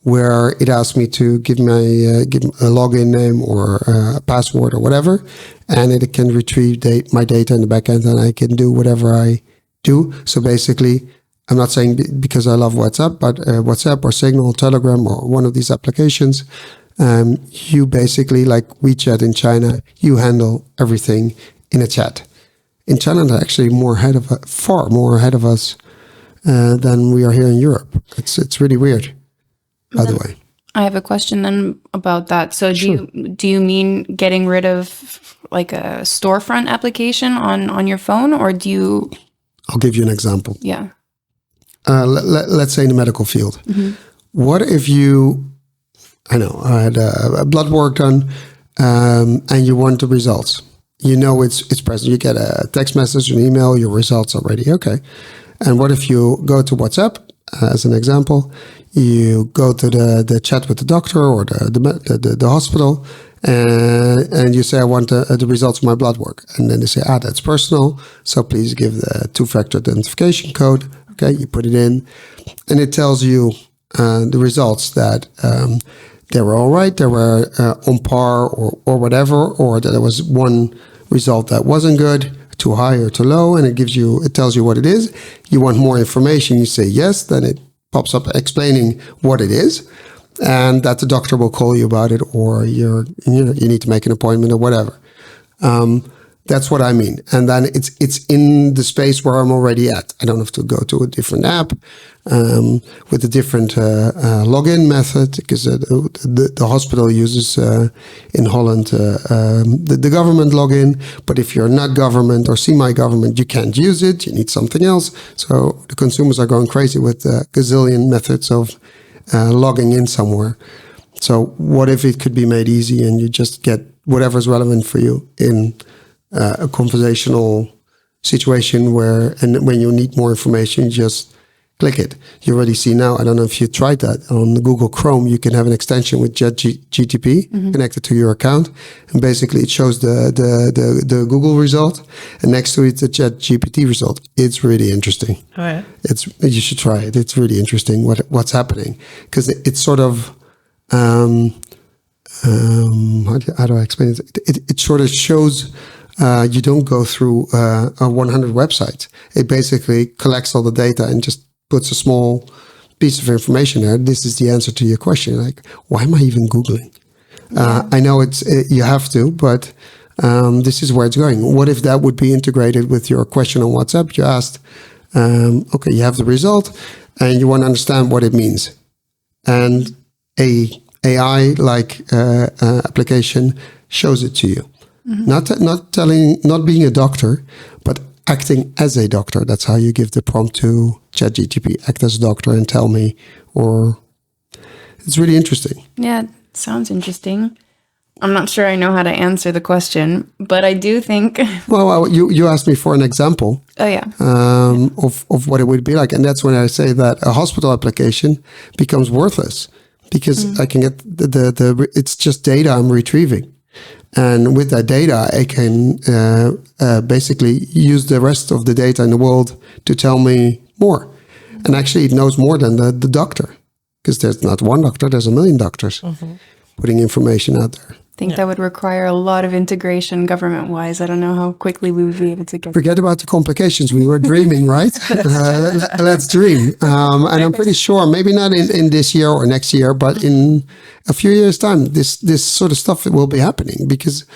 where it asks me to give a login name or a password or whatever, and it can retrieve my data in the backend, and I can do whatever I do. So basically, I'm not saying because I love WhatsApp, but WhatsApp or Signal, Telegram, or one of these applications, you basically, like WeChat in China, you handle everything in a chat. In China, they're actually far more ahead of us than we are here in Europe. It's really weird, by the way. I have a question then about that. So do you mean getting rid of like a storefront application on your phone, or do you? I'll give you an example. Yeah. Let's say in the medical field. Mm-hmm. What if I had a blood work done, and you want the results. It's present. You get a text message, an email, your results already. Okay. And what if you go to WhatsApp, as an example, you go to the chat with the doctor or the hospital, and you say, I want the results of my blood work. And then they say, that's personal. So please give the 2-factor authentication code. Okay, you put it in, and it tells you the results that they were all right, they were on par or whatever, or that there was one result that wasn't good, too high or too low, and it tells you what it is. You want more information, you say yes, then it pops up explaining what it is, and that the doctor will call you about it, or you need to make an appointment or whatever. That's what I mean. And then it's in the space where I'm already at. I don't have to go to a different app with a different login method, because the hospital uses in Holland the government login. But if you're not government or semi-government, you can't use it. You need something else. So the consumers are going crazy with a gazillion methods of logging in somewhere. So what if it could be made easy and you just get whatever's relevant for you in a conversational situation when you need more information, you just click it. You already see now, I don't know if you tried that, on the Google Chrome, you can have an extension with ChatGPT connected to your account. And basically it shows the Google result, and next to it, the ChatGPT result. It's really interesting. Oh, yeah. You should try it. It's really interesting what's happening, because it's sort of, how do I explain it? It sort of shows you don't go through 100 websites. It basically collects all the data and just puts a small piece of information there. This is the answer to your question. Like, why am I even Googling? I know you have to, but this is where it's going. What if that would be integrated with your question on WhatsApp? You asked, okay, you have the result and you want to understand what it means. And a AI-like application shows it to you. Not being a doctor, but acting as a doctor. That's how you give the prompt to ChatGPT. Act as a doctor and tell me, or it's really interesting. Yeah, it sounds interesting. I'm not sure I know how to answer the question, but I do think. Well, you asked me for an example. Oh yeah. Of what it would be like, and that's when I say that a hospital application becomes worthless, because I can get it's just data I'm retrieving. And with that data, I can basically use the rest of the data in the world to tell me more. And actually, it knows more than the doctor, because there's not one doctor, there's a million doctors putting information out there. I think that would require a lot of integration government-wise. I don't know how quickly we would be able to get. Forget about the complications. We were dreaming, right? Let's dream. And I'm pretty sure, maybe not in this year or next year, but in a few years' time, this sort of stuff will be happening. Because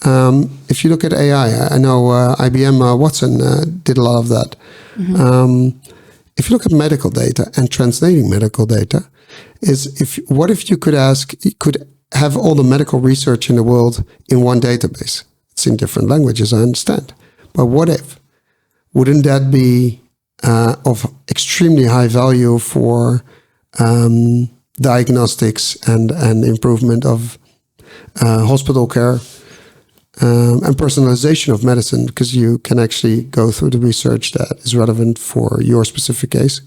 if you look at AI, I know IBM Watson did a lot of that. If you look at medical data and translating medical data, what if you could have all the medical research in the world in one database? It's in different languages, I understand. But what if? Wouldn't that be of extremely high value for diagnostics and improvement of hospital care and personalization of medicine? Because you can actually go through the research that is relevant for your specific case.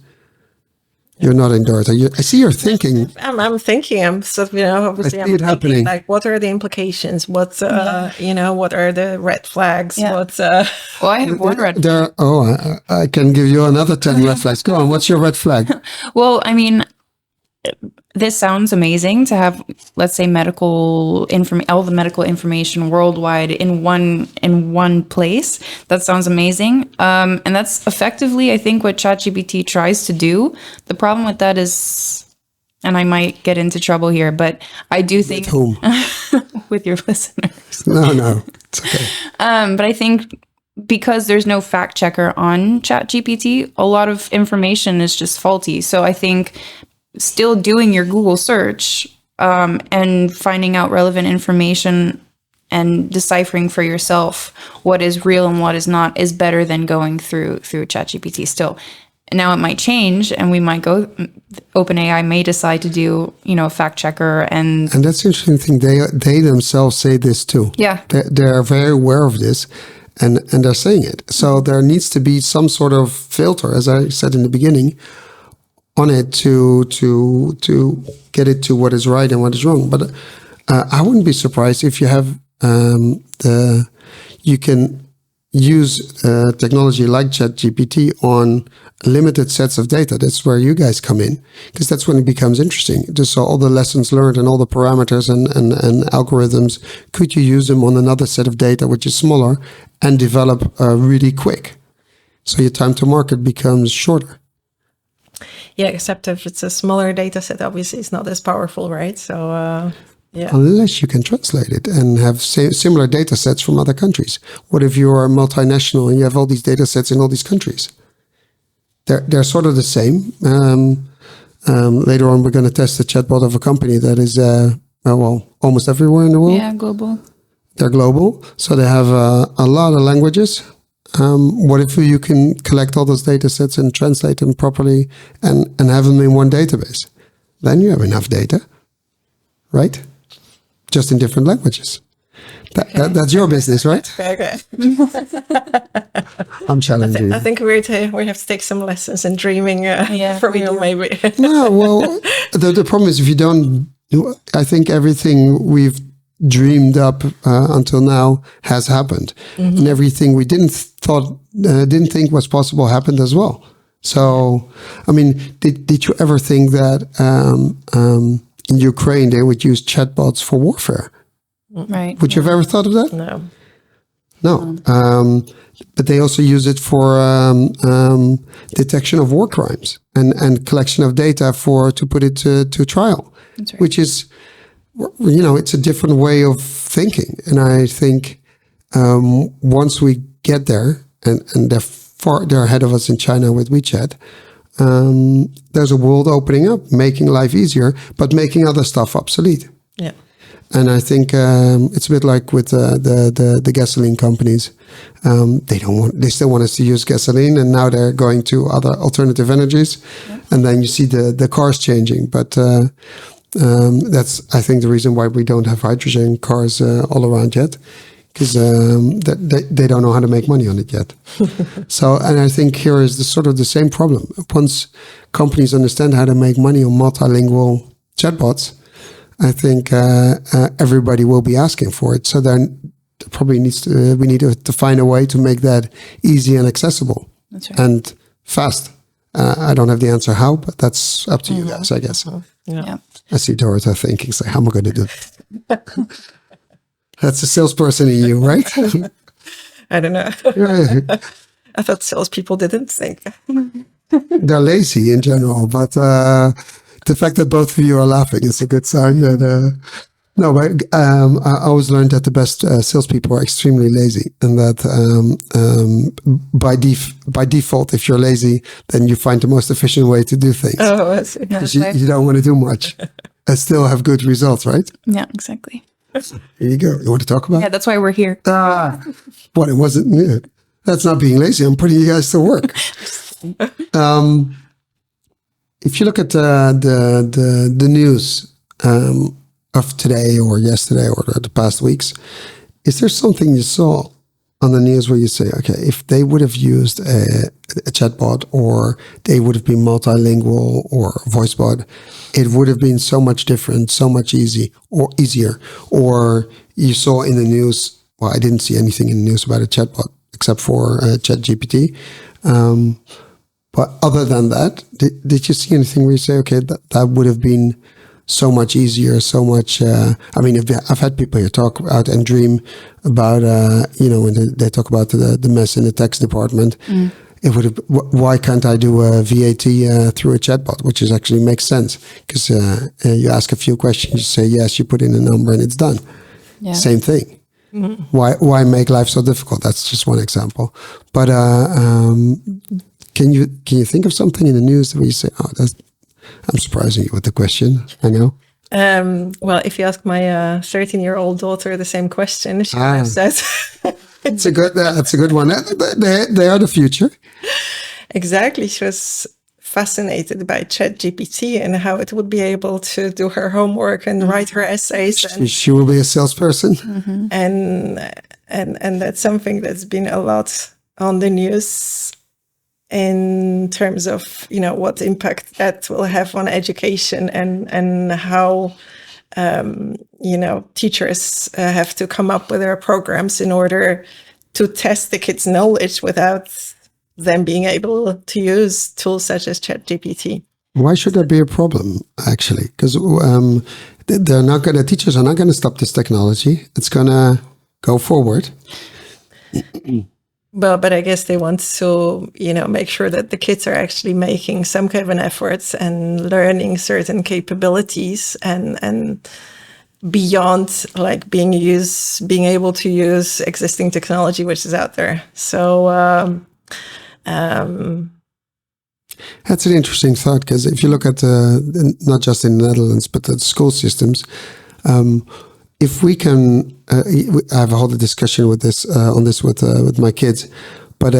You're not in Dorota. I see you're thinking. I'm thinking. I'm sort of, obviously I see it happening. Like, what are the implications? What's, what are the red flags? Yeah. What's, Well, I have one red flag. I can give you another 10 red flags. Go on. What's your red flag? Well, I mean, this sounds amazing to have, let's say, all the medical information worldwide in one place. That sounds amazing. And that's effectively, I think, what ChatGPT tries to do. The problem with that is, and I might get into trouble here, but I do think With whom? with your listeners. No, it's okay. But I think because there's no fact checker on ChatGPT, a lot of information is just faulty. So I think still doing your Google search and finding out relevant information and deciphering for yourself what is real and what is not is better than going through ChatGPT still. Now it might change, and we might go. OpenAI may decide to do, a fact checker, and that's the interesting thing. They themselves say this too. Yeah, they're very aware of this, and they're saying it. So there needs to be some sort of filter, as I said in the beginning, on it to get it to what is right and what is wrong. But I wouldn't be surprised if you have you can use technology like ChatGPT on limited sets of data. That's where you guys come in, because that's when it becomes interesting. Just so all the lessons learned and all the parameters and algorithms, could you use them on another set of data which is smaller and develop really quick? So your time to market becomes shorter. Yeah, except if it's a smaller data set, obviously it's not as powerful, right? So, yeah. Unless you can translate it and have similar data sets from other countries. What if you're multinational and you have all these data sets in all these countries? They're sort of the same. Later on, we're going to test the chatbot of a company that is, almost everywhere in the world. Yeah, global. They're global, so they have a lot of languages. What if you can collect all those data sets and translate them properly and have them in one database? Then you have enough data, right? Just in different languages. That's your business, right? Okay. I'm challenging you. I think we have to take some lessons in dreaming from you, maybe. No, well, the problem is if you don't, I think everything we've dreamed up until now has happened, and everything we didn't think was possible happened as well. So, I mean, did you ever think that in Ukraine they would use chatbots for warfare? Right. Would you have ever thought of that? No. But they also use it for detection of war crimes and collection of data to put it to trial. That's right. Which is, it's a different way of thinking. And I think once we get there, and they're ahead of us in China with WeChat, there's a world opening up, making life easier, but making other stuff obsolete. Yeah. And I think it's a bit like with the gasoline companies. They still want us to use gasoline, and now they're going to other alternative energies. Yeah. And then you see the cars changing. But that's, I think, the reason why we don't have hydrogen cars all around yet, because they don't know how to make money on it yet. So, and I think here is the same problem. Once companies understand how to make money on multilingual chatbots, I think everybody will be asking for it. So then probably we need to find a way to make that easy and accessible. That's right. And fast. I don't have the answer how, but that's up to you guys, I guess. Yeah. I see Dorota thinking, so how am I going to do it? That's a salesperson in you, right? I don't know. Yeah. I thought salespeople didn't think. They're lazy in general, but the fact that both of you are laughing is a good sign. That I always learned that the best salespeople are extremely lazy, and that by default, if you're lazy, then you find the most efficient way to do things. Oh, I see. Because you don't want to do much and still have good results, right? Yeah, exactly. Here you go. You want to talk about? Yeah, that's why we're here. What it wasn't. Yeah. That's not being lazy. I'm putting you guys to work. If you look at the news of today or yesterday or the past weeks, is there something you saw on the news where you say, okay, if they would have used a chatbot, or they would have been multilingual or voice bot, it would have been so much different, so much easier? Or you saw in the news, well, I didn't see anything in the news about a chatbot except for ChatGPT. But other than that, did you see anything where you say, okay, that would have been so much easier, so much... I've had people here talk about and dream about, when they talk about the mess in the tax department. It would have, why can't I do a VAT through a chatbot, which actually makes sense, because you ask a few questions, you say yes, you put in a number, and it's done. Yeah. Same thing. Mm-hmm. Why make life so difficult? That's just one example. But can you think of something in the news where you say, I'm surprising you with the question, I know. Well, if you ask my 13-year-old daughter the same question, she would have said... That's a good one. They are the future. Exactly. She was fascinated by ChatGPT and how it would be able to do her homework and write her essays. She will be a salesperson. Mm-hmm. And that's something that's been a lot on the news in terms of, what impact that will have on education and how teachers have to come up with their programs in order to test the kids' knowledge without them being able to use tools such as ChatGPT. Why should that be a problem, actually? Because teachers are not going to stop this technology. It's going to go forward. Well, but I guess they want to, make sure that the kids are actually making some kind of an effort and learning certain capabilities and beyond like being able to use existing technology which is out there. So that's an interesting thought, because if you look at not just in the Netherlands but the school systems, if we can, I've held a discussion with this with my kids. But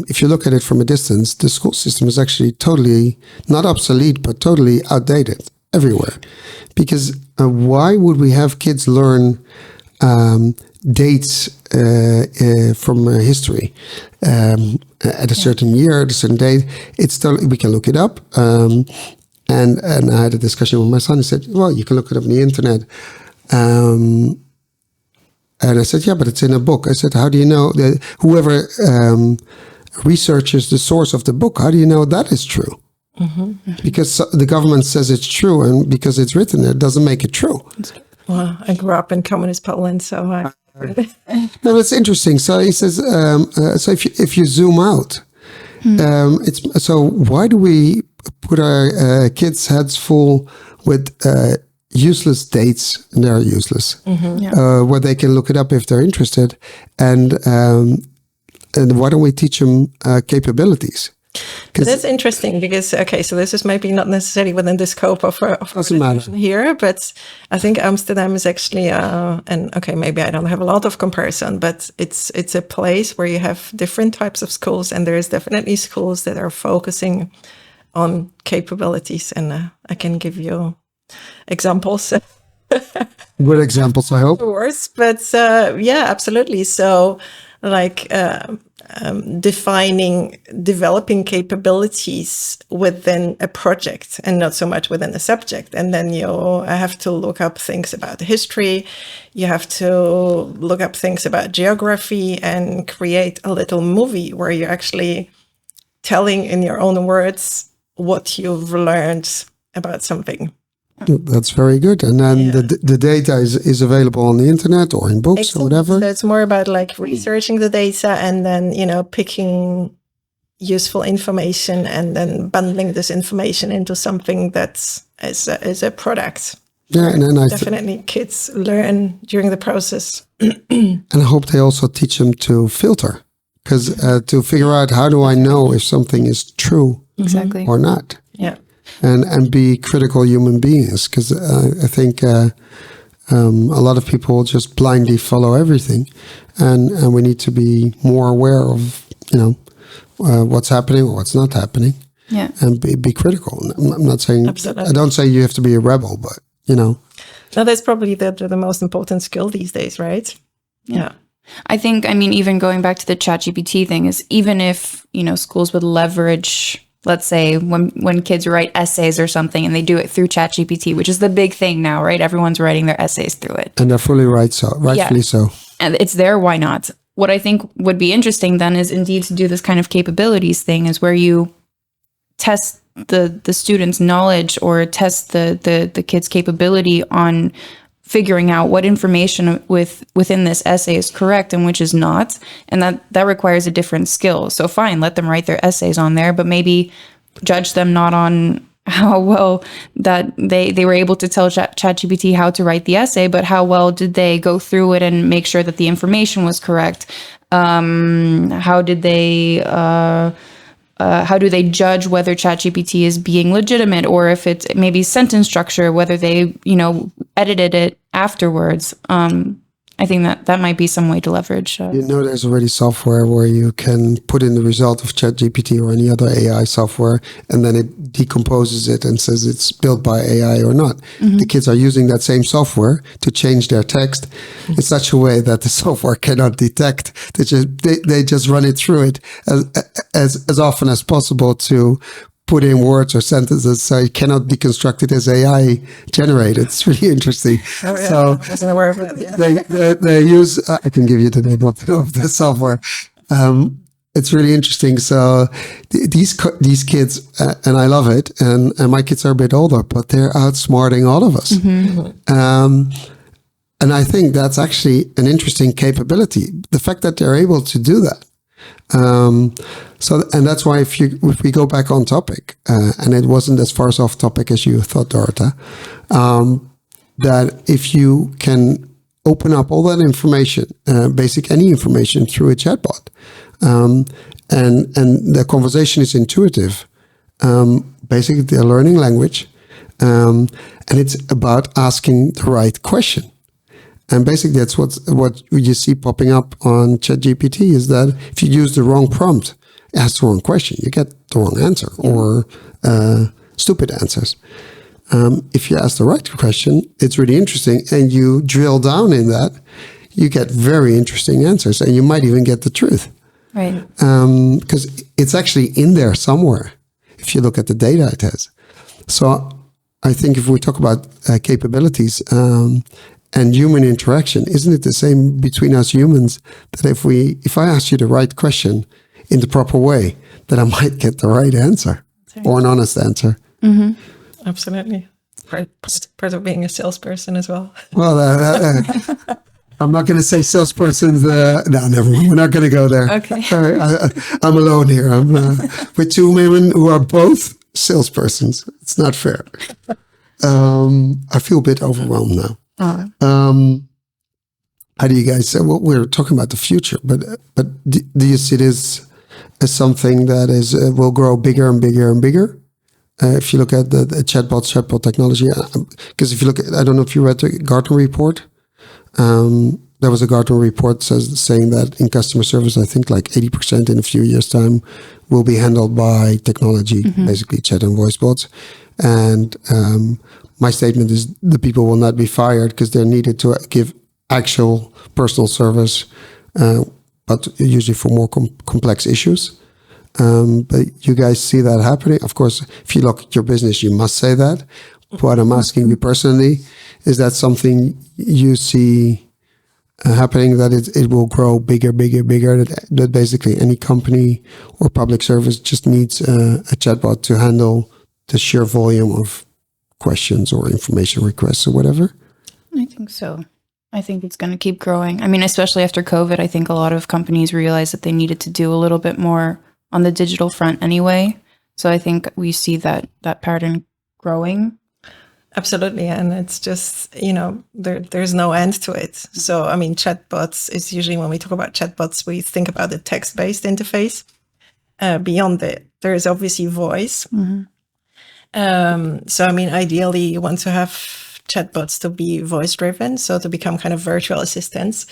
if you look at it from a distance, the school system is actually totally not obsolete, but totally outdated everywhere. Because why would we have kids learn dates from history at a certain year, at a certain date? It's totally, we can look it up. And I had a discussion with my son. He said, "Well, you can look it up on the internet." And I said, "Yeah, but it's in a book." I said, "How do you know that whoever researches the source of the book, how do you know that is true?" Because the government says it's true, and because it's written there, it doesn't make it true. Well, I grew up in communist Poland, so No, it's interesting. So he says, so if you zoom out, so why do we put our kids' heads full with useless dates? And they're useless. Where they can look it up if they're interested, and why don't we teach them capabilities? That's interesting because, so this is maybe not necessarily within the scope of our discussion here, but I think Amsterdam is actually, maybe I don't have a lot of comparison, but it's a place where you have different types of schools, and there's definitely schools that are focusing on capabilities, and I can give you examples. Good examples, I hope. Of course, but yeah, absolutely. So like developing capabilities within a project and not so much within a subject. And then you have to look up things about history. You have to look up things about geography and create a little movie where you're actually telling in your own words what you've learned about something. That's very good. And then the data is available on the internet or in books or whatever. So it's more about like researching the data and then, picking useful information and then bundling this information into something that's is a product. Yeah, and then definitely kids learn during the process. And I hope they also teach them to filter, because to figure out, how do I know if something is true or not? Yeah. And be critical human beings, because I think a lot of people just blindly follow everything, and we need to be more aware of what's happening or what's not happening, and be critical. I'm not saying I don't say you have to be a rebel, but No, that's probably the most important skill these days, right? Yeah. I think, even going back to the ChatGPT thing, is even if schools would leverage, let's say when kids write essays or something and they do it through ChatGPT, which is the big thing now, right? Everyone's writing their essays through it. And they're fully right, so rightfully so. And it's there, why not? What I think would be interesting then is indeed to do this kind of capabilities thing, is where you test the student's knowledge or test the kid's capability on figuring out what information within this essay is correct and which is not. And that requires a different skill. So fine, let them write their essays on there, but maybe judge them not on how well that they were able to tell ChatGPT how to write the essay, but how well did they go through it and make sure that the information was correct? How do they judge whether ChatGPT is being legitimate, or if it's maybe sentence structure, whether they, edited it afterwards? I think that might be some way to leverage. There's already software where you can put in the result of ChatGPT or any other AI software, and then it decomposes it and says it's built by AI or not. The kids are using that same software to change their text in such a way that the software cannot detect. They just run it through it as often as possible to put in words or sentences, so it cannot be constructed as AI generated. It's really interesting. Oh, yeah. So I wasn't aware of that. Yeah. they use, I can give you the name of the software. It's really interesting. So these kids, and I love it, and my kids are a bit older, but they're outsmarting all of us. And I think that's actually an interesting capability. The fact that they're able to do that. And that's why if we go back on topic, and it wasn't as far as off topic as you thought, Dorota, that if you can open up all that information, any information through a chatbot, and the conversation is intuitive, basically they're learning language, and it's about asking the right question. And basically, that's what you see popping up on ChatGPT, is that if you use the wrong prompt, ask the wrong question, you get the wrong answer or stupid answers. If you ask the right question, it's really interesting, and you drill down in that, you get very interesting answers, and you might even get the truth. Right. Because it's actually in there somewhere, if you look at the data it has. So I think if we talk about capabilities, and human interaction, isn't it the same between us humans, that if I ask you the right question in the proper way, that I might get the right answer or an honest answer? Mm-hmm. Absolutely. Part of being a salesperson as well. Well, I'm not going to say salespersons. No, never mind. We're not going to go there. Okay. I'm alone here. I'm with two women who are both salespersons. It's not fair. I feel a bit overwhelmed now. How do you guys say? Well, we're talking about the future, but do you see this as something that will grow bigger and bigger and bigger? If you look at the chatbot technology, because if you look at, I don't know if you read the Gartner report. There was a Gartner report saying that in customer service, I think like 80% in a few years' time will be handled by technology, basically chat and voice bots. And my statement is the people will not be fired because they're needed to give actual personal service, but usually for more complex issues. But you guys see that happening. Of course, if you look at your business, you must say that. What I'm asking you personally, is that something you see happening, that it will grow bigger, that basically any company or public service just needs a chatbot to handle the sheer volume of questions or information requests or whatever? I think so. I think it's going to keep growing. I mean, especially after COVID, I think a lot of companies realized that they needed to do a little bit more on the digital front anyway. So I think we see that pattern growing. Absolutely. And it's just, there's no end to it. So, I mean, chatbots is usually, when we talk about chatbots, we think about the text-based interface. Beyond it, there is obviously voice. So, I mean, ideally, you want to have chatbots to be voice-driven, so to become kind of virtual assistants.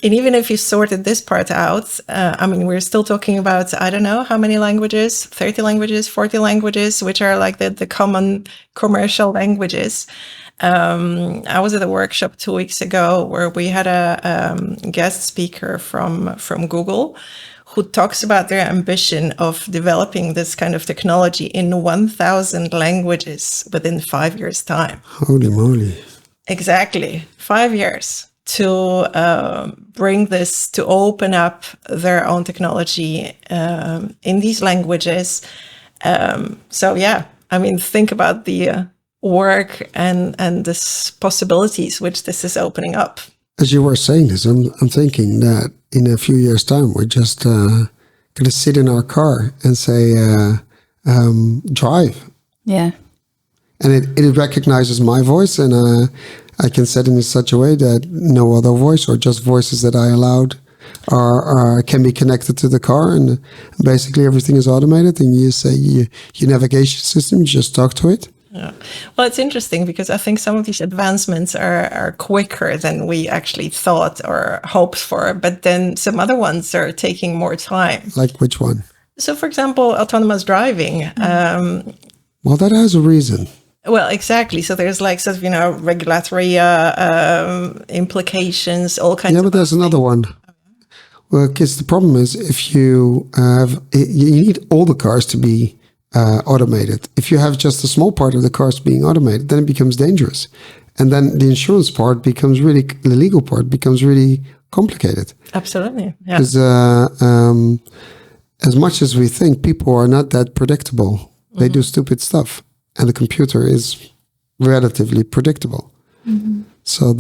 And even if you sorted this part out, I mean, we're still talking about, I don't know how many languages, 30 languages, 40 languages, which are like the common commercial languages. I was at a workshop 2 weeks ago where we had a guest speaker from Google who talks about their ambition of developing this kind of technology in 1,000 languages within 5 years' time. Holy moly. Exactly. 5 years to bring this, to open up their own technology in these languages. So, yeah, I mean, think about the work and the possibilities which this is opening up. As you were saying this, I'm thinking that in a few years' time, we're just going to sit in our car and say, drive. Yeah. And it recognizes my voice, and I can set it in such a way that no other voice or just voices that I allowed can be connected to the car. And basically everything is automated, and you say your navigation system, you just talk to it. Yeah. Well, it's interesting because I think some of these advancements are quicker than we actually thought or hoped for, but then some other ones are taking more time. Like which one? So, for example, autonomous driving. Well, that has a reason. Well, exactly. So there's like sort of, regulatory implications, all kinds of. Yeah, but there's another one. Well, because the problem is if you need all the cars to be automated. If you have just a small part of the cars being automated, then it becomes dangerous. And then the insurance part becomes really, the legal part becomes really complicated. Absolutely. Yeah. Because as much as we think, people are not that predictable. They do stupid stuff. And the computer is relatively predictable. So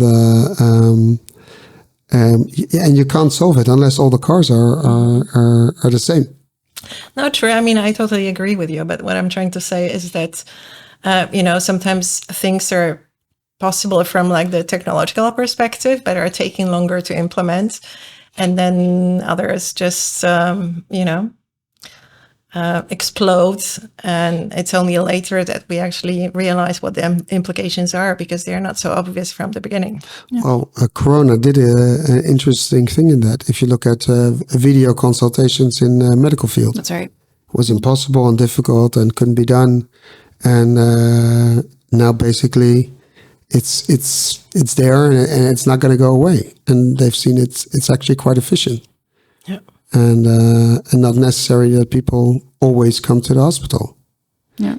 and you can't solve it unless all the cars are the same. No, true. I mean, I totally agree with you. But what I'm trying to say is that, sometimes things are possible from like the technological perspective, but are taking longer to implement. And then others just, explode. And it's only later that we actually realize what the implications are, because they're not so obvious from the beginning. Well, Corona did an interesting thing in that. If you look at video consultations in the medical field, That's right. it was impossible and difficult and couldn't be done. And now basically it's there and it's not going to go away. And they've seen it's actually quite efficient. Yeah. And not necessary that people always come to the hospital. Yeah.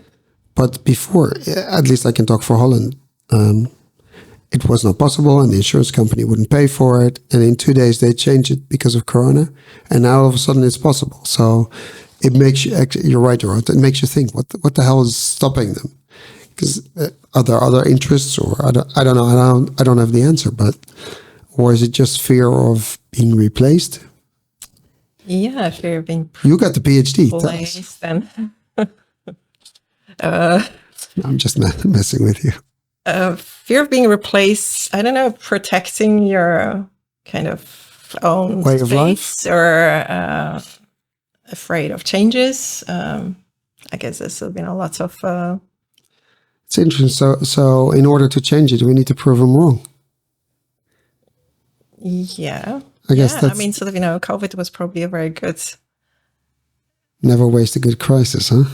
But before, at least I can talk for Holland, it was not possible and the insurance company wouldn't pay for it. And in 2 days they changed it because of Corona. And now all of a sudden it's possible. So it makes you, you're right, Dorota, it makes you think, what the hell is stopping them? Because are there other interests, or I don't know, I don't have the answer, but, or is it just fear of being replaced? Yeah, fear of being You got the PhD. replaced. And I'm just messing with you. fear of being replaced. I don't know, protecting your kind of own Way of space, or afraid of changes. I guess there's been lots of. It's interesting. So in order to change it, we need to prove them wrong. Yeah. I guess I that's mean, sort of, COVID was probably a very good. never waste a good crisis, huh?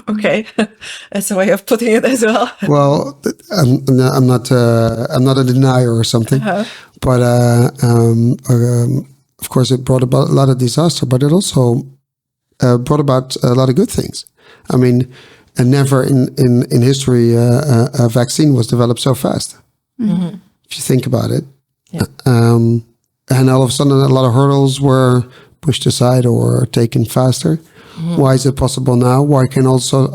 Okay, that's a way of putting it as well. Well, I'm not a denier or something, but of course it brought about a lot of disaster, but it also brought about a lot of good things. I mean, and never in history a vaccine was developed so fast. Mm-hmm. If you think about it, Yeah. And all of a sudden a lot of hurdles were pushed aside or taken faster. Why is it possible now? Why can also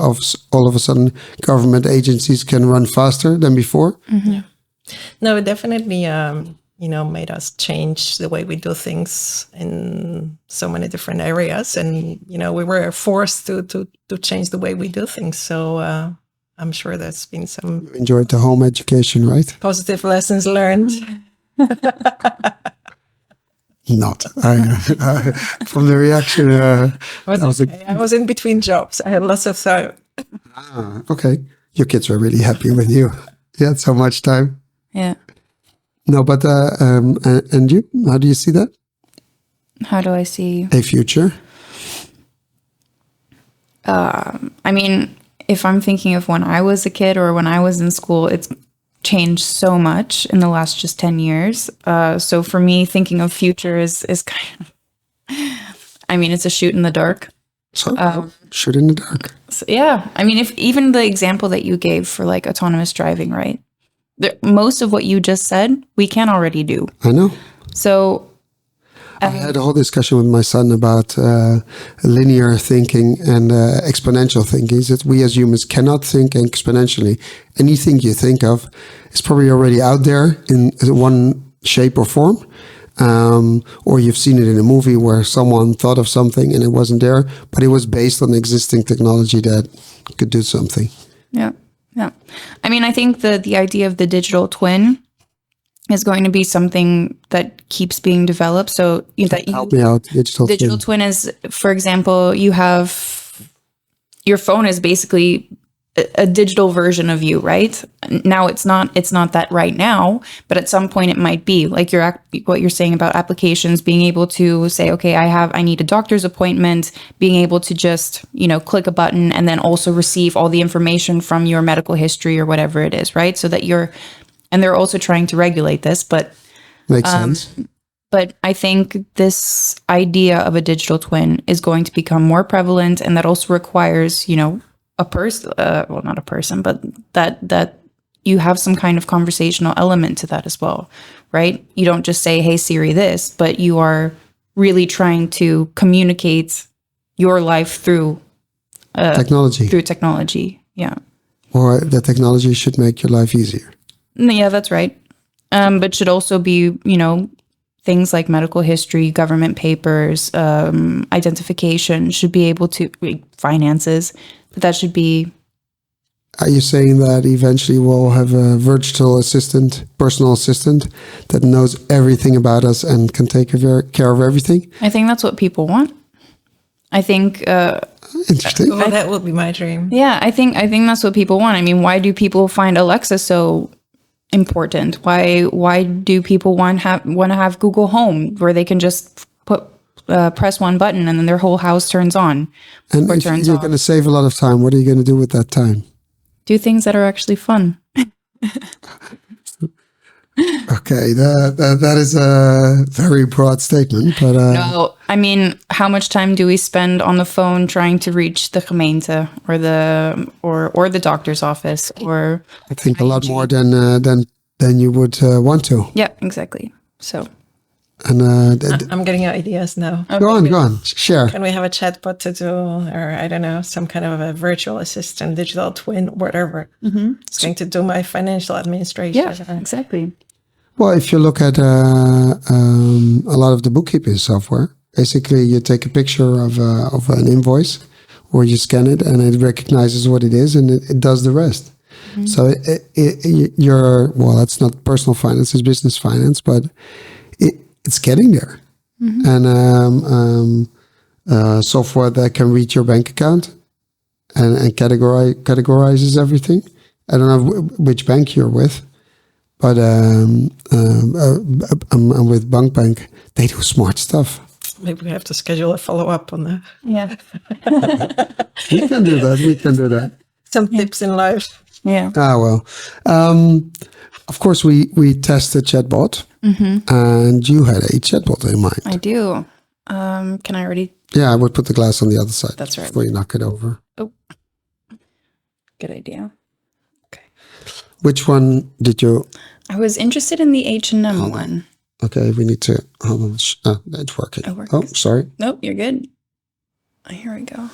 all of a sudden government agencies can run faster than before? Yeah. No, it definitely, made us change the way we do things in so many different areas. And, we were forced to change the way we do things. So I'm sure there's been some You enjoyed the home education, right? positive lessons learned. Not. From the reaction, I was in between jobs. I had lots of time. okay. Your kids were really happy with you. You had so much time. Yeah. No, but and you? How do you see that? How do I see? A future? I mean, if I'm thinking of when I was a kid or when I was in school, it's changed so much in the last just 10 years. So for me, thinking of future is kind of, I mean, it's a shoot in the dark. So shoot in the dark. So, yeah. I mean, if even the example that you gave for like autonomous driving, right? Most of what you just said, we can already do. I know. So I had a whole discussion with my son about linear thinking and exponential thinking. Is that we as humans cannot think exponentially. Anything you think of is probably already out there in one shape or form. Or you've seen it in a movie where someone thought of something and it wasn't there, but it was based on existing technology that could do something. Yeah. Yeah. I mean, I think the idea of the digital twin is going to be something that keeps being developed. So Help me out. Digital twin is, for example, you have your phone is basically a digital version of you, right? Now it's not that right now, but at some point it might be. Like what you're saying about applications, being able to say, okay, I need a doctor's appointment, being able to just, click a button and then also receive all the information from your medical history or whatever it is, right? So that and they're also trying to regulate this, but makes sense. But I think this idea of a digital twin is going to become more prevalent, and that also requires, a person, well, not a person, but that you have some kind of conversational element to that as well, right? You don't just say, "Hey Siri, this," but you are really trying to communicate your life through technology. Through technology, yeah. Or the technology should make your life easier. Yeah, that's right. But should also be, things like medical history, government papers, identification should be able to, finances, but that should be. Are you saying that eventually we'll have a virtual assistant, personal assistant that knows everything about us and can take care of everything? I think that's what people want. I think. Interesting. Well, that would be my dream. Yeah, I think that's what people want. I mean, why do people find Alexa so important? Why do people want to have Google Home, where they can just press one button and then their whole house turns on And or if turns you're off? going to save a lot of time, what are you going to do with that time? Do things that are actually fun. Okay, that is a very broad statement, but No, I mean, how much time do we spend on the phone trying to reach the gemeente or the doctor's office or? I think a lot more than you would want to. Yeah, exactly. So. And I'm getting ideas now. go on, share. Can we have a chatbot to do, or I don't know, some kind of a virtual assistant, digital twin, whatever. It's going to do my financial administration. Yeah, exactly. Well, if you look at a lot of the bookkeeping software, basically you take a picture of an invoice, or you scan it, and it recognizes what it is, and it does the rest. So that's not personal finance; it's business finance, but it's getting there. And software that can read your bank account and categorizes everything. I don't know which bank you're with. But I'm with Bank. They do smart stuff. Maybe we have to schedule a follow-up on that. Yeah. We can do that. Some tips in life. Yeah. Well. Of course, we tested chatbot, and you had a chatbot in mind. I do. Can I already? Yeah, I would put the glass on the other side. That's right. Before you knock it over. Oh, good idea. Which one did you? I was interested in the H&M one. Okay, we need to. Hold on. It's working. It works. Oh, sorry. Nope, you're good. Here we go.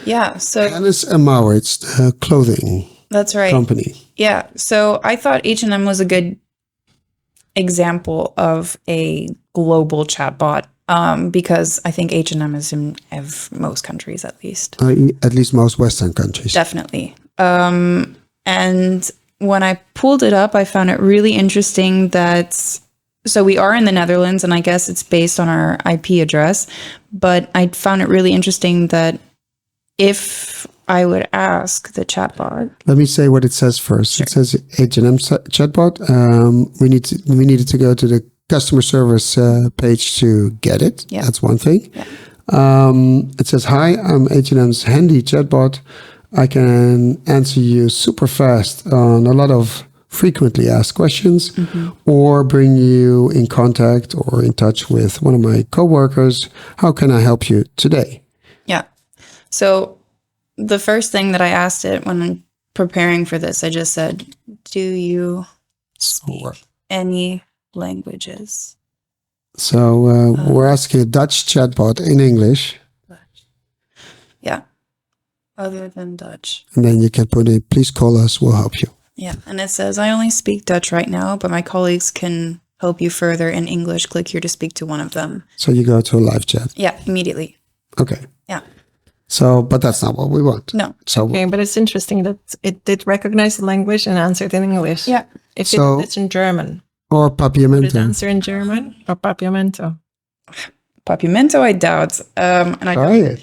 Yeah, so Hennes Mauritz, clothing that's right. company. Yeah, so I thought H&M was a good example of a global chatbot because I think H&M is in most countries at least. At least most Western countries. Definitely. And when I pulled it up, I found it really interesting that, so we are in the Netherlands, and I guess it's based on our IP address, but I found it really interesting that if I would ask the chatbot. Let me say what it says first. Sure. It says H&M chatbot. We needed to go to the customer service page to get it. Yeah. That's one thing. Yeah. It says, "Hi, I'm H&M's handy chatbot. I can answer you super fast on a lot of frequently asked questions, or bring you in contact or in touch with one of my coworkers. How can I help you today?" Yeah. So the first thing that I asked it when I'm preparing for this, I just said, "Do you speak any languages?" So we're asking a Dutch chatbot in English. Yeah. Other than Dutch. And then you can put in, "Please call us, we'll help you." Yeah. And it says, "I only speak Dutch right now, but my colleagues can help you further in English. Click here to speak to one of them." So you go to a live chat. Yeah, immediately. Okay. Yeah. So, but that's not what we want. No. So, Okay, but it's interesting that it did recognize the language and answered in English. Yeah. If it's in German, or would it papiamento. answer in German or papiamento? Papiamento, I doubt. And I Try don't. it.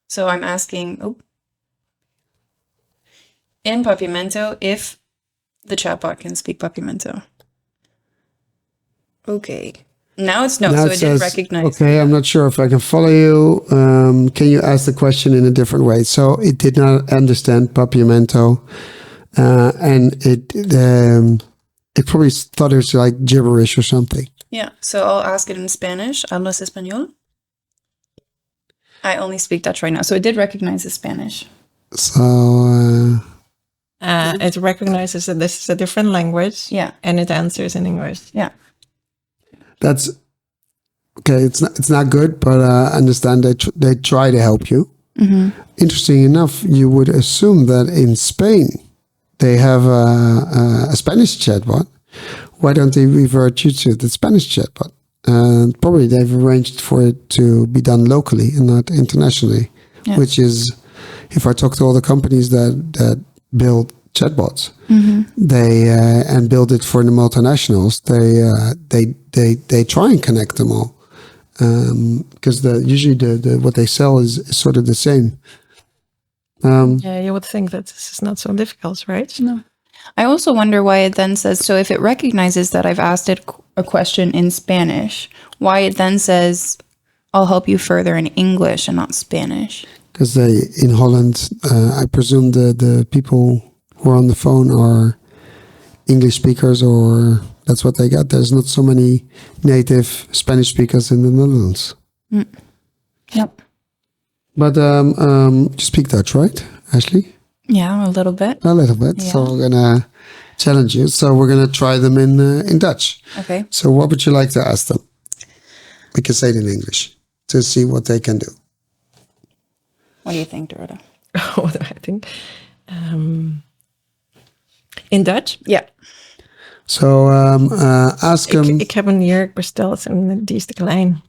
So I'm asking, in Papiamento, if the chatbot can speak Papiamento. Okay. Now it's no, Now so it didn't recognize. Okay, I'm not sure if I can follow you. Can you ask the question in a different way? So it did not understand papiamento, and it probably thought it was like gibberish or something. Yeah, so I'll ask it in Spanish. ¿Hablas español? I only speak Dutch right now, so it did recognize the Spanish. So It recognizes that this is a different language. Yeah. And it answers in English. Yeah. that's okay. It's not good, but I understand they try to help you. Mm-hmm. Interesting enough, you would assume that in Spain they have a Spanish chatbot. Why don't they revert you to the Spanish chatbot? Probably they've arranged for it to be done locally and not internationally, Yeah. which is, if I talk to all the companies that build chatbots, they and build it for the multinationals, they try and connect them all, because usually the what they sell is sort of the same. Yeah, you would think that this is not so difficult, right? No. I also wonder why it then says, so if it recognizes that I've asked it a question in Spanish, why it then says, I'll help you further in English and not Spanish. Because in Holland, I presume the people who are on the phone are English speakers, or that's what they got. There's not so many native Spanish speakers in the Netherlands. Yep. But you speak Dutch, right, Ashley? Yeah, a little bit. A little bit. Yeah. So we're gonna challenge you. So we're gonna try them in Dutch. Okay. So what would you like to ask them? We can say it in English to see what they can do. What do you think, Dorota? What do I think? In Dutch? Yeah. So ask them. Ik heb een jurk besteld en die is te klein.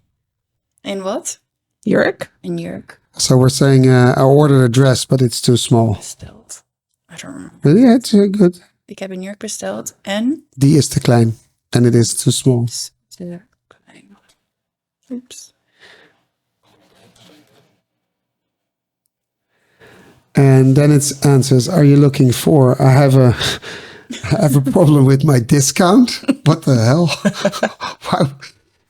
In what? Jurk? In jurk. So we're saying I ordered a dress, but it's too small. Besteld. I don't remember. But yeah, it's good. Ik heb een jurk besteld en... Die is te klein, and it is too small. Te klein. Oops. And then it answers, "Are you looking for? I have a problem with my discount. What the hell? Wow.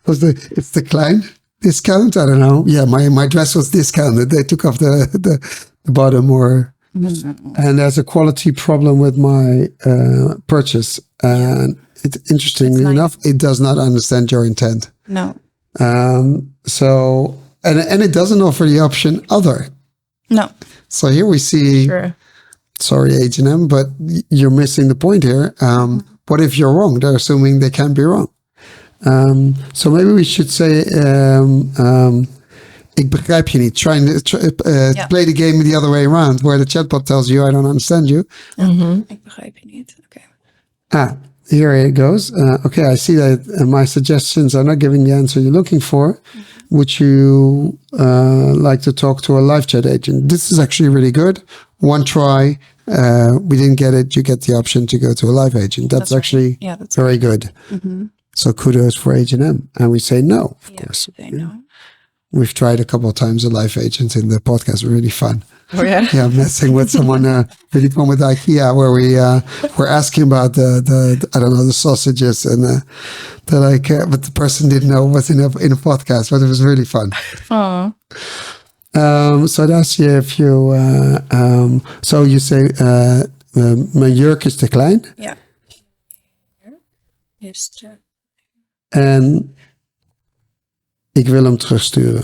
It's the klein discount? I don't know. Yeah, my dress was discounted. They took off the bottom, or and there's a quality problem with my purchase. And interestingly enough, it does not understand your intent. No. So and it doesn't offer the option other. No. So here we see, Sure. sorry, H&M, but you're missing the point here. What if you're wrong? They're assuming they can't be wrong. So maybe we should say, ik begrijp je niet. Play the game the other way around, where the chatbot tells you, I don't understand you. Ik begrijp je niet. Okay. Here it goes. Okay, I see that my suggestions are not giving the answer you're looking for. Would you like to talk to a live chat agent? This is actually really good. One try, we didn't get it. You get the option to go to a live agent. That's actually Yeah, that's very good. So kudos for H&M. And we say no, of course. They know. We've tried a couple of times a live agent in the podcast. Really fun. Oh, yeah? Yeah, messing with someone really fun with IKEA, where we were asking about the I don't know, the sausages, and they're like, but the person didn't know what's in a podcast, but it was really fun. Oh. So that's if you so you say mijn jurk is te klein. Ja. Is te... En ik wil hem terugsturen.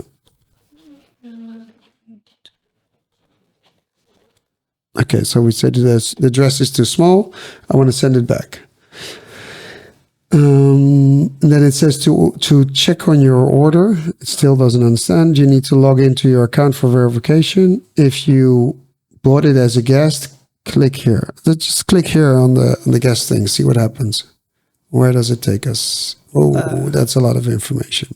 Okay, so we said the dress is too small. I want to send it back. And then it says to check on your order. It still doesn't understand. You need to log into your account for verification. If you bought it as a guest, click here. Just click here on the guest thing. See what happens. Where does it take us? Oh, that's a lot of information.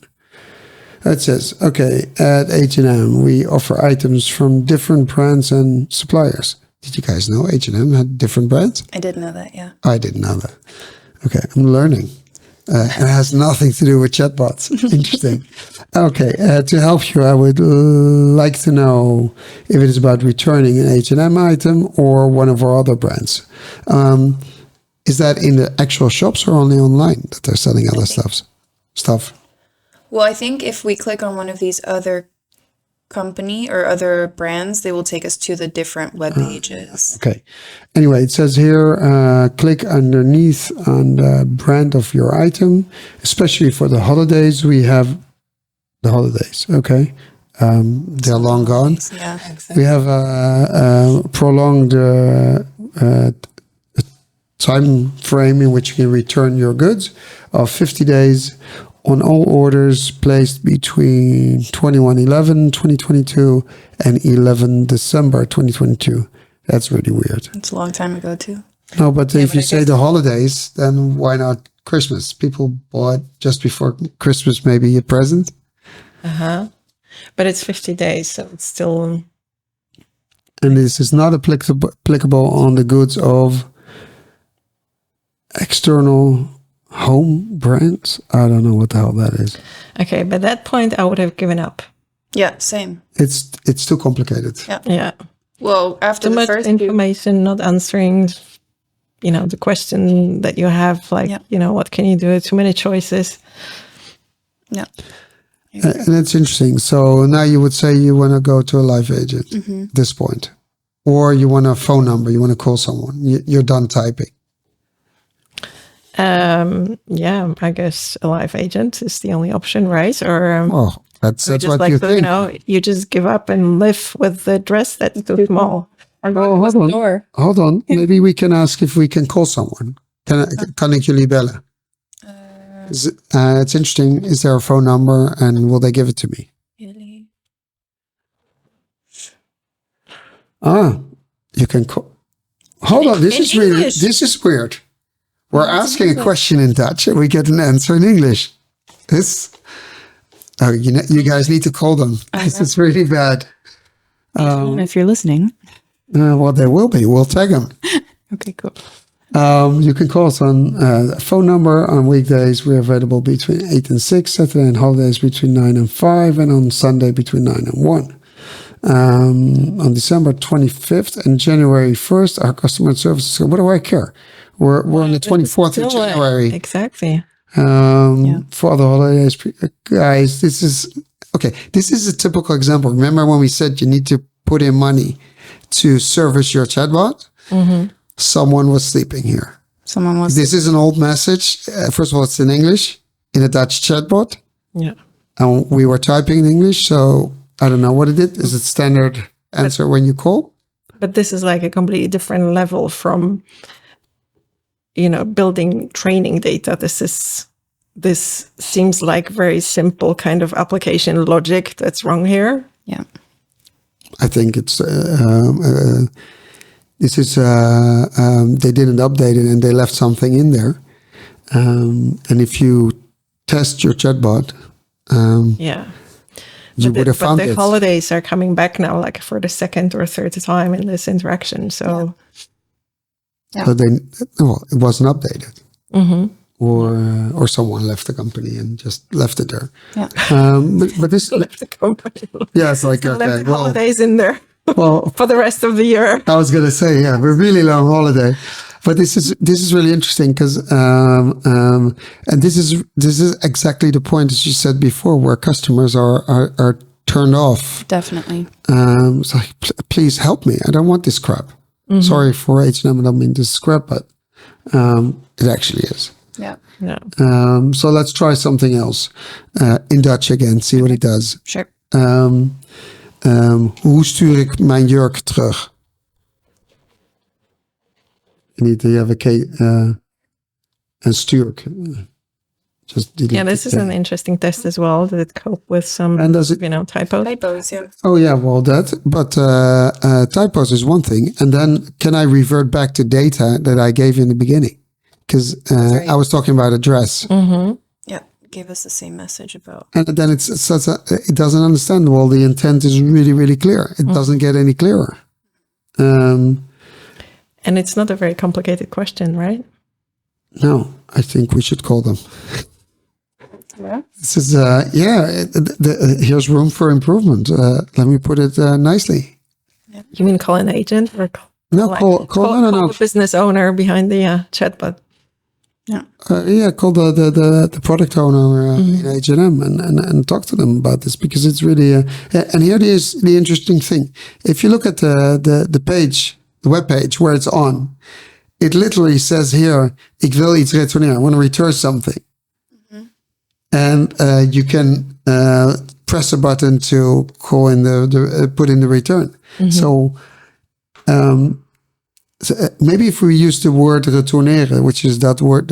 It says, okay, at H&M, we offer items from different brands and suppliers. Did you guys know H&M had different brands? I did know that, yeah. I didn't know that. Okay, I'm learning. And it has nothing to do with chatbots. Interesting. Okay, to help you, I would like to know if it is about returning an H&M item or one of our other brands. Is that in the actual shops or only online that they're selling other stuff? Well, I think if we click on one of these other company or other brands, they will take us to the different web pages. Okay. Anyway, it says here, click underneath on the brand of your item, especially for the holidays. We have the holidays. Okay. They're long gone. Yeah. We have prolonged time frame in which you can return your goods of 50 days on all orders placed between 21/11/2022 and 11 December 2022. That's really weird. It's a long time ago too. No, but if but you I say guess- the holidays, then why not Christmas? People bought just before Christmas maybe a present. But it's 50 days, so it's still... And this is not applicable on the goods of external home brands. I don't know what the hell that is. Okay, by that point, I would have given up. Yeah, same. It's too complicated. Yeah. Yeah. Well, after Too the much first information, not answering, the question that you have, like, Yeah. what can you do? Too many choices. Yeah. And it's interesting. So now you would say you want to go to a live agent at this point, or you want a phone number, you want to call someone. You're done typing. Yeah, I guess a live agent is the only option, right? Or Oh, that's just what like you so, think. you just give up and live with the dress that's too small. Or Oh, hold on. door. Hold on. Maybe we can ask if we can call someone. Kan ik jullie bellen? It's interesting. Is there a phone number and will they give it to me? Really? You can call. Hold on. This in is really, English. this is weird. We're asking a question in Dutch and we get an answer in English. You guys need to call them. This is really bad. If you're listening. Well, they will be. We'll tag them. Okay, cool. You can call us on phone number. On weekdays, we're available between 8 and 6, Saturday and holidays between 9 and 5, and on Sunday between 9 and 1. On December 25th and January 1st, our customer services. What do I care? We're on the 24th of January. Exactly. For the holidays. Guys, this is a typical example. Remember when we said you need to put in money to service your chatbot? Someone was sleeping here. Someone was. This is an old message. First of all, it's in English, in a Dutch chatbot. Yeah. And we were typing in English, so I don't know what it is. Is it standard answer when you call? But this is like a completely different level from, building training data. This seems like very simple kind of application logic that's wrong here. Yeah. I think it's this is they didn't update it and they left something in there. And if you test your chatbot, you would have found but the it. holidays are coming back now, like for the second or third time in this interaction. So, So it wasn't updated, or someone left the company and just left it there. Yeah. But this left the company. yeah, it's like Left okay, the holidays in there well, for the rest of the year. I was gonna say we're really long holiday, but this is really interesting because and this is exactly the point as you said before, where customers are turned off. Definitely. It's like please help me. I don't want this crap. Sorry for H&M, I don't mean this is crap, but it actually is. Yeah. Yeah. So let's try something else in Dutch again. See what it does. Sure. Hoe stuur ik mijn jurk terug? You need to have a sturk. Just delete This it. is an interesting test as well. Did it cope with some, And does it? typos? Typos, yeah. Oh yeah, well but typos is one thing, and then can I revert back to data that I gave in the beginning? Because right. I was talking about address. Yeah. Gave us the same message about. And then it doesn't understand. Well, the intent is really, really clear. It doesn't get any clearer. And it's not a very complicated question, right? No, I think we should call them. Yeah. This is, here's room for improvement. Let me put it nicely. You mean call an agent or No, call the business owner behind the chatbot? call the product owner in H&M and talk to them about this, because it's really and here is the interesting thing. If you look at the page, the web page where it's on, it literally says here, ik wil iets retourneren, I want to return something. And you can press a button to call in put in the return. So maybe if we use the word retourneren, which is that word,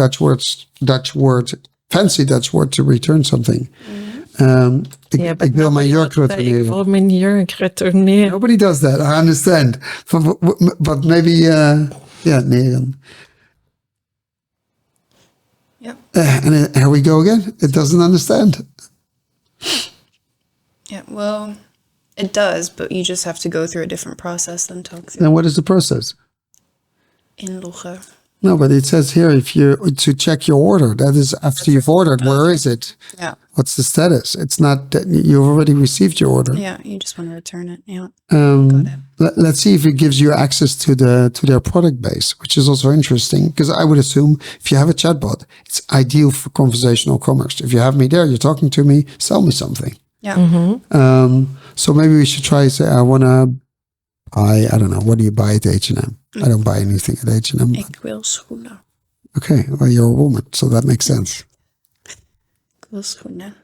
fancy Dutch word to return something. Ik wil mijn jurk retourneren. Ik wil mijn jurk retourneren. Nobody does that, I understand. But maybe, neren. Yeah. And here we go again. It doesn't understand. Yeah, well, it does, but you just have to go through a different process than talk through. Then what is the process? Inloggen. No, but it says here to check your order. That is after you've ordered. Where is it? Yeah. What's the status? It's not that you've already received your order. Yeah, you just want to return it. Yeah. Got it. Let's see if it gives you access to their product base, which is also interesting, because I would assume if you have a chatbot, it's ideal for conversational commerce. If you have me there, you're talking to me, sell me something. Yeah. So maybe we should try say, I want to buy, I don't know, what do you buy at H&M? I don't buy anything at H&M. Ik wil schoenen. Okay, well, you're a woman, so that makes sense. Ik wil schoenen.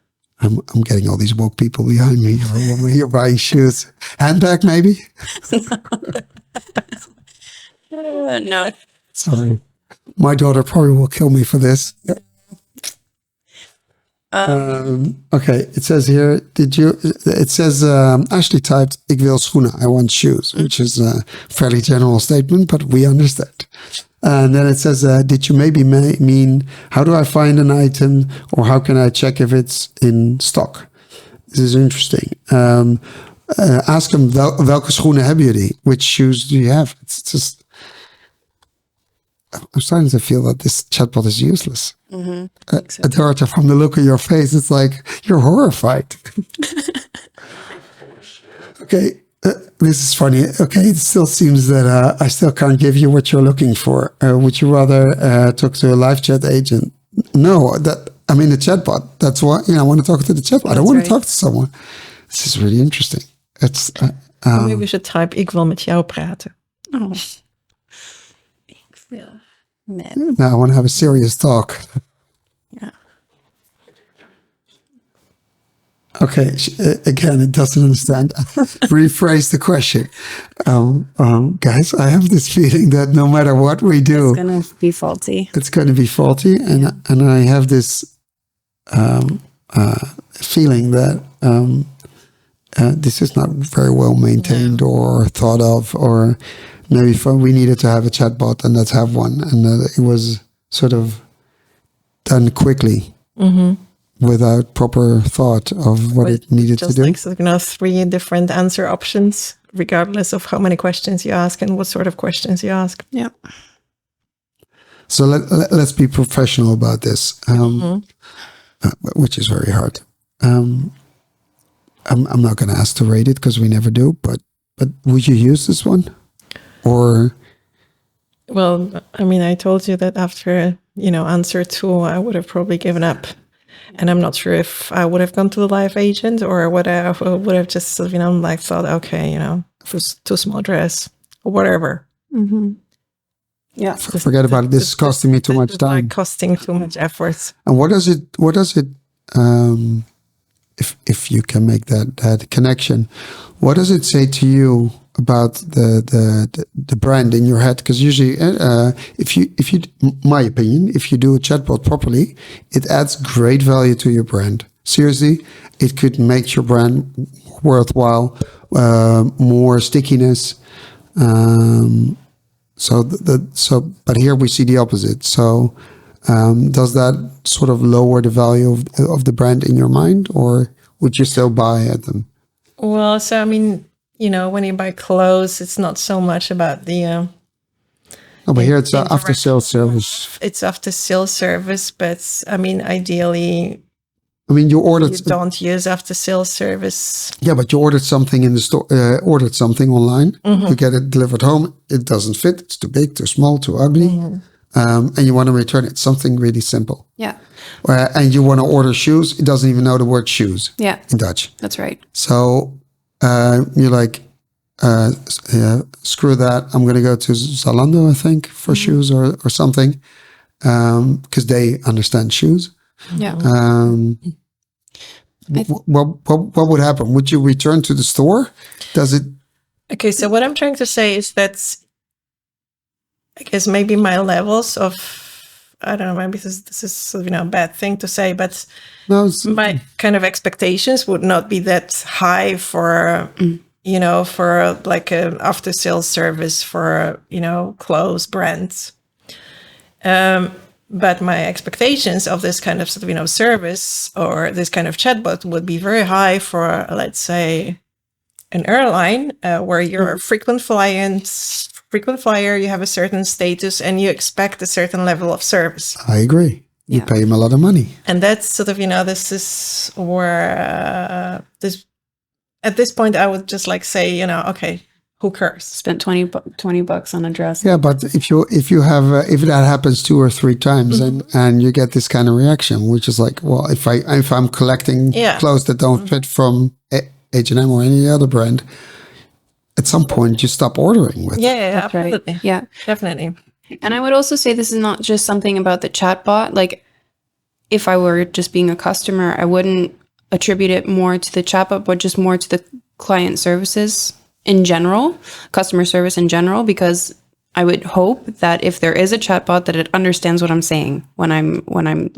I'm getting all these woke people behind me. You're a woman, you're buying shoes. Handbag, maybe? No. Sorry. My daughter probably will kill me for this. Okay, it says here, Ashley typed, ik wil schoenen, I want shoes, which is a fairly general statement, but we understand. And then it says, did you maybe mean, how do I find an item, or how can I check if it's in stock? This is interesting. Ask them, welke schoenen hebben jullie? Which shoes do you have? It's just, I'm starting to feel that this chatbot is useless. Dorota, from the look of your face, it's like you're horrified. Okay, this is funny. Okay, it still seems that I still can't give you what you're looking for. Would you rather talk to a live chat agent? No, the chatbot. That's why I want to talk to the chatbot. I don't want to talk to someone. This is really interesting. It's maybe we should type, ik wil met jou praten. Oh. Ik wil met. Now I want to have a serious talk. Yeah. Okay, again, it doesn't understand. Rephrase the question. Guys, I have this feeling that no matter what we do, It's going to be faulty. it's going to be faulty. And I have this feeling that this is not very well maintained or thought of, or maybe we needed to have a chatbot and let's have one. And it was sort of done quickly. Without proper thought of what it needed to do. Just like 3 different answer options, regardless of how many questions you ask and what sort of questions you ask. Yeah. So let's be professional about this, which is very hard. I'm not going to ask to rate it because we never do, but would you use this one? Or? Well, I told you that after, answer 2, I would have probably given up. And I'm not sure if I would have gone to a live agent or would I would have just, thought, okay, it was too small dress or whatever. Yeah. Forget about it. This is costing me too much time. Like costing too much effort. And what does it, if you can make that connection, what does it say to you about the brand in your head? Because usually, if you, my opinion, if you do a chatbot properly, it adds great value to your brand. Seriously, it could make your brand worthwhile, more stickiness. But here we see the opposite. So, does that sort of lower the value of the brand in your mind, or would you still buy at them? Well, so when you buy clothes, it's not so much about the. But here it's after sales service. It's after sales service, but ideally. You ordered. You don't use after sales service. Yeah, but you ordered something in the store. Ordered something online. You get it delivered home. It doesn't fit. It's too big, too small, too ugly. and you want to return it. Something really simple. Yeah. And you want to order shoes. It doesn't even know the word shoes in Dutch. That's right. So you're like, screw that. I'm going to go to Zalando, I think, for shoes or something, because they understand shoes. Yeah. What would happen? Would you return to the store? Does it? Okay, so what I'm trying to say is that I guess maybe my levels of, I don't know, maybe this is a bad thing to say, but No, my kind of expectations would not be that high for, for like an after sales service for, clothes brands. But my expectations of this kind of service or this kind of chatbot would be very high for, let's say, an airline where you're a frequent flyer, you have a certain status, and you expect a certain level of service. I agree. You pay them a lot of money. And that's this is where at this point I would just like say, okay, who cares? Spent $20 on a dress. Yeah, but if that happens 2 or 3 times and you get this kind of reaction, which is like, well, if I'm collecting clothes that don't fit from H&M or any other brand, at some point you stop ordering with. Yeah, That's absolutely. Right. Yeah, definitely. And I would also say this is not just something about the chatbot. Like, if I were just being a customer, I wouldn't attribute it more to the chatbot, but just more to the client services in general, customer service in general, because I would hope that if there is a chatbot, that it understands what I'm saying when I'm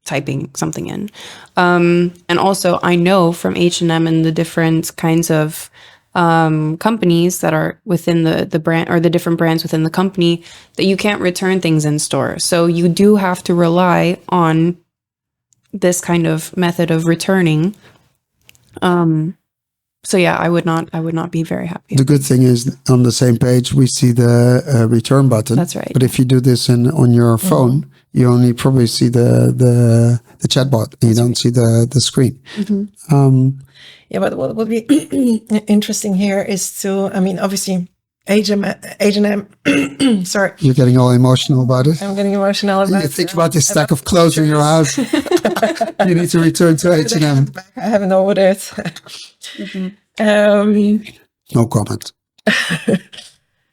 typing something in. And also, I know from H&M and the different kinds of companies that are within the brand, or the different brands within the company, that you can't return things in store. So you do have to rely on this kind of method of returning. So yeah, I would not be very happy. The good thing is on the same page we see the return button. That's right. But if you do this on your phone, you only probably see the chatbot. And you don't see the screen. Yeah, but what would be interesting here is to, obviously, H&M, sorry. You're getting all emotional about it. I'm getting emotional about it. You think about this stack of clothes in your house. You need to return to H&M. I haven't ordered it. No comment.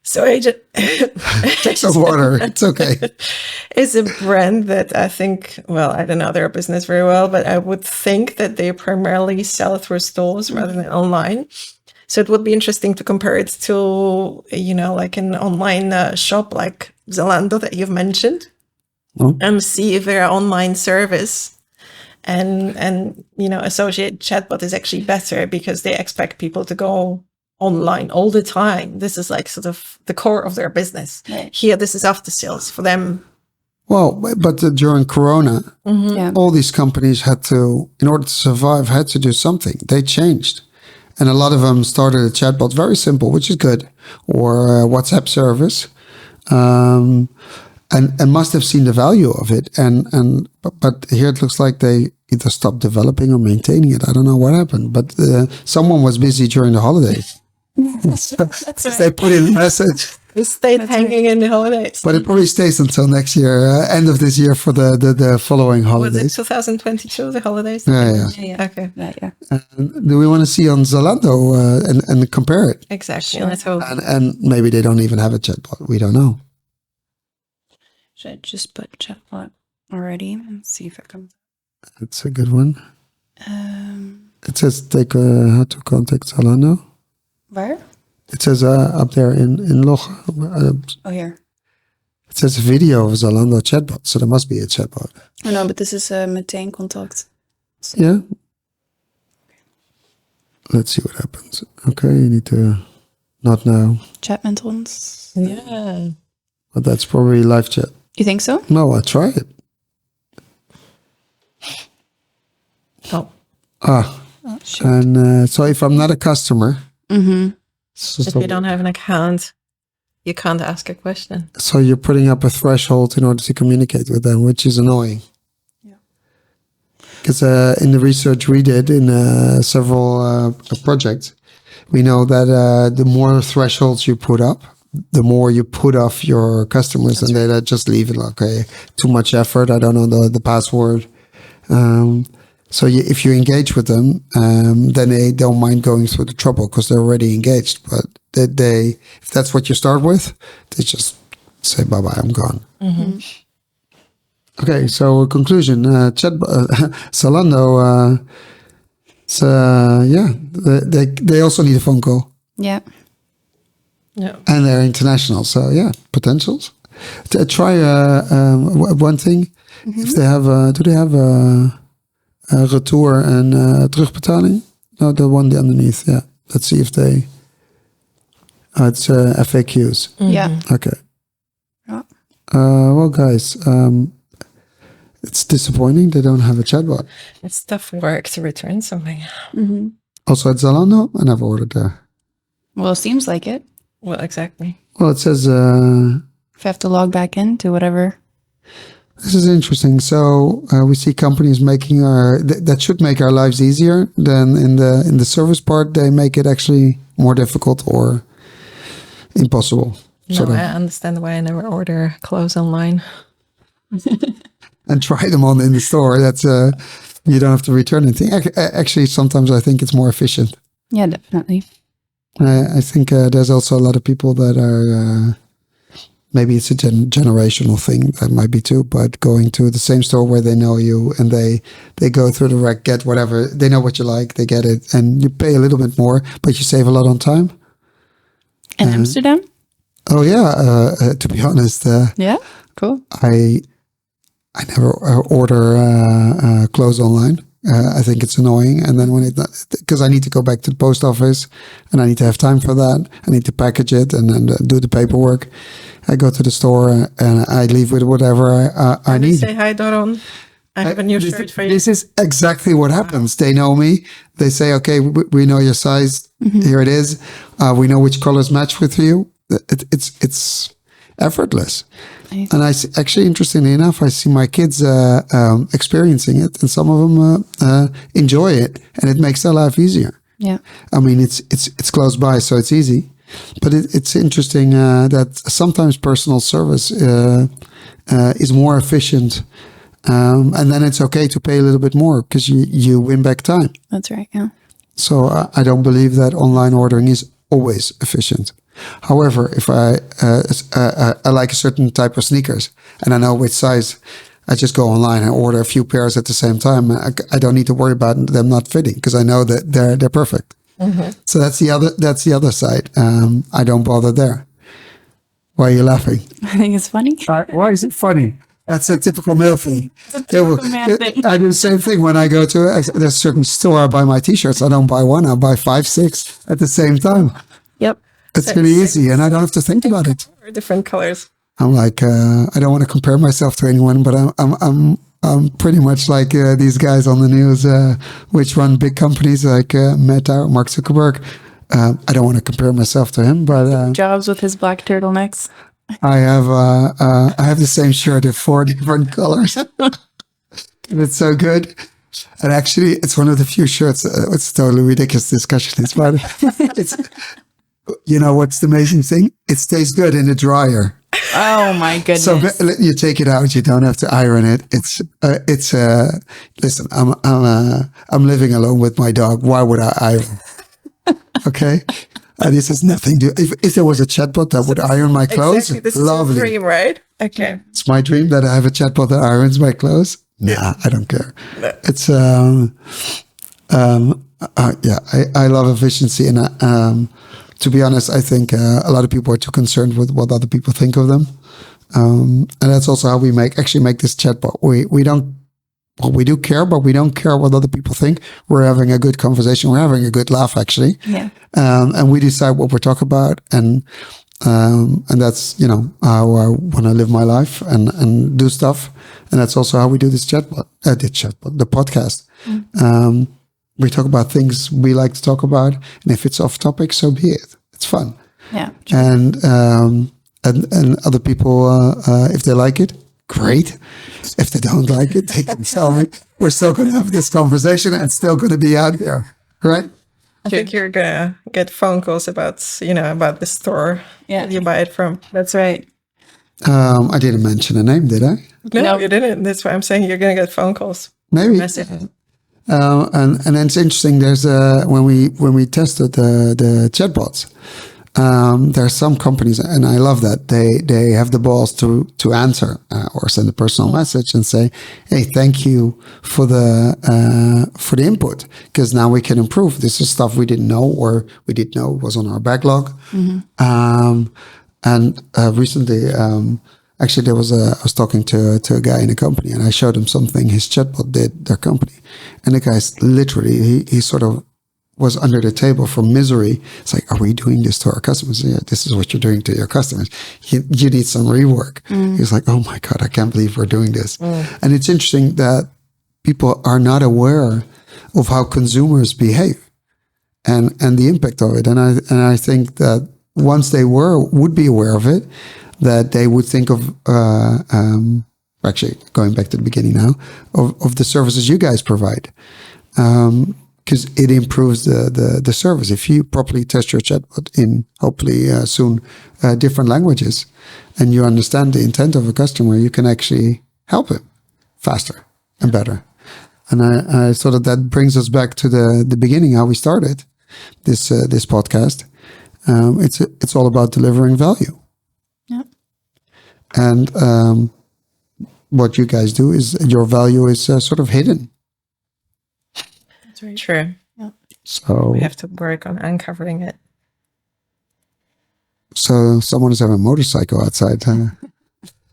So Take some water. It's okay. It's a brand that I think, well, I don't know their business very well, but I would think that they primarily sell through stores rather than online. So it would be interesting to compare it to, like an online shop like Zalando that you've mentioned, and see if their online service and associate chatbot is actually better because they expect people to go online all the time. This is like sort of the core of their business. Right. Here, this is after sales for them. Well, but during Corona, all these companies had to, in order to survive, had to do something. They changed. And a lot of them started a chatbot, very simple, which is good, or a WhatsApp service, and must have seen the value of it. But here it looks like they either stopped developing or maintaining it. I don't know what happened, but someone was busy during the holidays. They put in a message. It stayed hanging in the holidays. But it probably stays until next year, end of this year for the following holidays. Was it 2022, the holidays? Yeah. Okay. Yeah. Do we want to see on Zalando and compare it? Exactly. Sure. Let's hope. And maybe they don't even have a chatbot. We don't know. Should I just put chatbot already and see if it comes? That's a good one. It says take how to contact Zalando. Where? It says up there in log. Here. It says video of Zalando chatbot, so there must be a chatbot. Oh no, but this is meteen contact. So. Yeah. Let's see what happens. Okay, you need to not now. Chat met ons. Yeah. But that's probably live chat. You think so? No, I try it. Oh. Shit. And so if I'm not a customer, If you don't have an account, you can't ask a question. So you're putting up a threshold in order to communicate with them, which is annoying. Yeah. Because in the research we did in several projects, we know that the more thresholds you put up, the more you put off your customers, and they just leave it like, okay, too much effort. I don't know the password. So if you engage with them, then they don't mind going through the trouble because they're already engaged. But they if that's what you start with, they just say bye bye. I'm gone. Mm-hmm. Okay, so conclusion, Zalando, they also need a phone call. Yeah. Yeah. And they're international, so potentials. Try one thing. If they have, do they have a retour and terugbetaling? No, the one underneath. Yeah, let's see if they. It's FAQs. Yeah. Okay. Yeah. Well, guys, it's disappointing they don't have a chatbot. It's tough work to return something. Also at Zalando, I never ordered there. Well, it seems like it. Well, exactly. Well, it says. If you have to log back into whatever. This is interesting. So we see companies making that should make our lives easier. Then in the service part, they make it actually more difficult or impossible. No, I understand why I never order clothes online. And try them on in the store. That's you don't have to return anything. Actually, sometimes I think it's more efficient. Yeah, definitely. I think there's also a lot of people that are. Maybe it's a generational thing, that might be too, but going to the same store where they know you and they go through the rack, get whatever, they know what you like, they get it, and you pay a little bit more, but you save a lot on time. In Amsterdam? Oh yeah, to be honest. Yeah, cool. I never order clothes online. I think it's annoying. And then because I need to go back to the post office and I need to have time for that. I need to package it and then do the paperwork. I go to the store and I leave with whatever I need. Say hi, Doron. I have a new shirt for you. This is exactly what happens. They know me. They say, okay, we know your size. Here it is. We know which colors match with you. It's effortless. Nice. And actually, interestingly enough, I see my kids experiencing it, and some of them enjoy it, and it makes their life easier. Yeah. I mean, it's close by, so it's easy. But it's interesting that sometimes personal service is more efficient, and then it's okay to pay a little bit more because you win back time. That's right. Yeah. So I don't believe that online ordering is always efficient. However, if I like a certain type of sneakers and I know which size, I just go online and order a few pairs at the same time. I don't need to worry about them not fitting because I know that they're perfect. Mm-hmm. So that's the other side. I don't bother there. Why are you laughing? I think it's funny. Why is it funny? That's a typical male thing. Man thing. I do the same thing when I go to there's a certain store. I buy my t-shirts. I don't buy one. I buy 5, 6 at the same time. Yep. It's really easy, and I don't have to think about it. Different colors. I'm like, I don't want to compare myself to anyone, but I'm pretty much like these guys on the news, which run big companies like Meta, Mark Zuckerberg. I don't want to compare myself to him, but Jobs with his black turtlenecks. I have the same shirt in 4 different colors. It's so good. And actually, it's one of the few shirts. It's a totally ridiculous discussion. It's you know what's the amazing thing? It stays good in the dryer. Oh my goodness! So you take it out. You don't have to iron it. Listen. I'm living alone with my dog. Why would I iron? Okay. This has nothing to do. If there was a chatbot that would iron my clothes, exactly. This lovely. is your dream, right? Okay. It's my dream that I have a chatbot that irons my clothes. Nah, I don't care. No. It's I love efficiency, and to be honest, I think a lot of people are too concerned with what other people think of them, and that's also how we make this chatbot. We do care, but we don't care what other people think. We're having a good conversation. We're having a good laugh, actually. Yeah. And we decide what we're talking about, and that's how I want to live my life and do stuff. And that's also how we do this the podcast. Mm. We talk about things we like to talk about, and if it's off topic, so be it. It's fun. Yeah. True. And other people, if they like it, great. If they don't like it, they can tell me. We're still going to have this conversation and it's still going to be out there, right? I think you're gonna get phone calls about the store that you buy it from. That's right. I didn't mention a name, did I? No, you didn't. That's why I'm saying you're gonna get phone calls. Maybe. Messages. And then it's interesting. There's when we tested the chatbots, there are some companies, and I love that they have the balls to answer or send a personal message and say, "Hey, thank you for the input, because now we can improve. This is stuff we didn't know, or we did know was on our backlog." And recently, actually, I was talking to a guy in a company, and I showed him something his chatbot did their company, and the guy's literally he sort of was under the table from misery. It's like, are we doing this to our customers? Yeah, this is what you're doing to your customers. You need some rework. He's like, oh my God, I can't believe we're doing this. And it's interesting that people are not aware of how consumers behave and the impact of it. And I think that once they would be aware of it, that they would think of, actually going back to the beginning now, of the services you guys provide. Because it improves the service. If you properly test your chatbot in hopefully soon different languages, and you understand the intent of a customer, you can actually help him faster and better. And I thought that brings us back to the beginning, how we started this podcast. It's all about delivering value. Yep. And what you guys do is your value is sort of hidden. Very true. Yeah. So we have to work on uncovering it. So someone is having a motorcycle outside.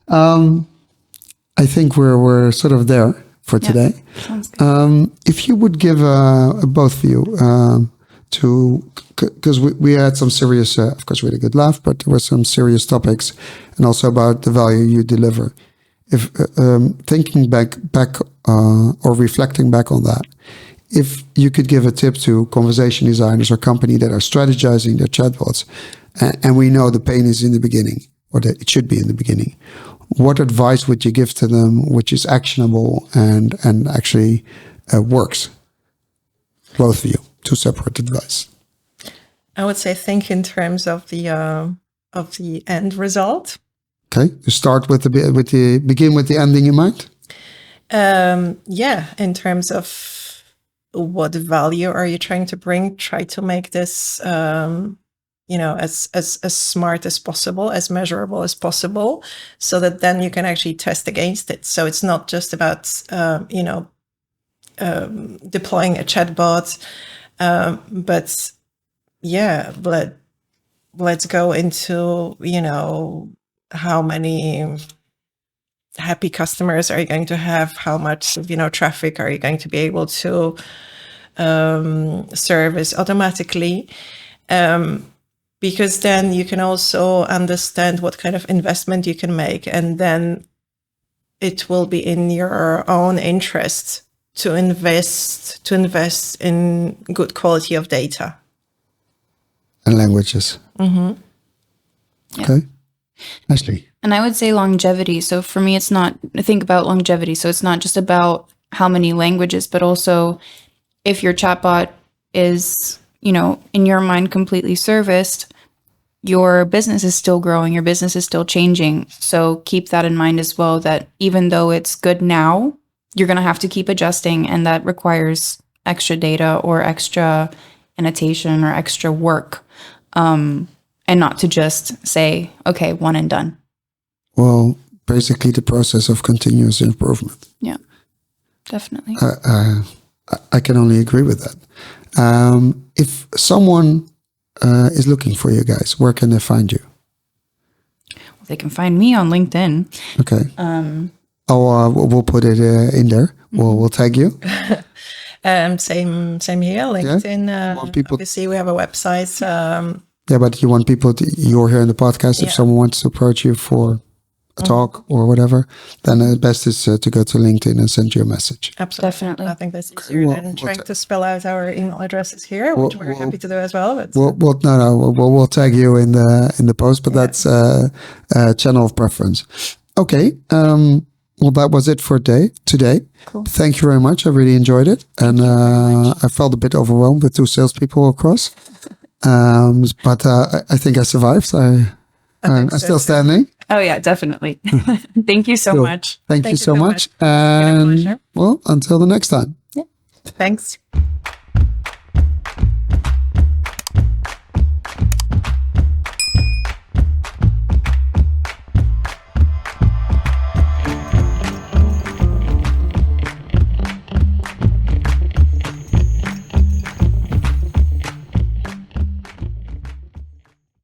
I think we're sort of there for today. Sounds good. If you would give both of you because we had some serious, of course we had a good laugh, but there were some serious topics, and also about the value you deliver. If thinking back or reflecting back on that, if you could give a tip to conversation designers or company that are strategizing their chatbots, and we know the pain is in the beginning, or that it should be in the beginning, what advice would you give to them which is actionable and actually works? Both of you, two separate advice. I would say think in terms of the end result. Okay, you start with begin with the ending in mind. In terms of what value are you trying to bring? Try to make this, as smart as possible, as measurable as possible, so that then you can actually test against it. So it's not just about, deploying a chatbot, but let's go into, how many happy customers are you going to have? How much, traffic are you going to be able to service automatically? Because then you can also understand what kind of investment you can make, and then it will be in your own interest to invest in good quality of data and languages. Yeah. Okay, Ashley. And I would say longevity. So for me, think about longevity. So it's not just about how many languages, but also if your chatbot is, in your mind completely serviced, your business is still growing, your business is still changing. So keep that in mind as well, that even though it's good now, you're going to have to keep adjusting, and that requires extra data or extra annotation or extra work, and not to just say, okay, one and done. Well, basically the process of continuous improvement. Yeah, definitely. I can only agree with that. If someone is looking for you guys, where can they find you? Well, they can find me on LinkedIn. Okay. We'll put it in there. We'll tag you. Same here. LinkedIn. Yeah. Obviously, we have a website. But you want people you're here in the podcast. If someone wants to approach you for a talk or whatever, then the best is to go to LinkedIn and send you a message. Absolutely. Definitely. I think that's easier than trying to spell out our email addresses here, which we're happy to do as well. But we'll tag you in the post, but that's a channel of preference. Okay. Well, that was it for today. Cool. Thank you very much. I really enjoyed it. And I felt a bit overwhelmed with 2 salespeople across. But I think I survived. I'm still standing. Oh, yeah, definitely. Thank you so much. Thank you so much. Been a And pleasure. well, until the next time. Thanks.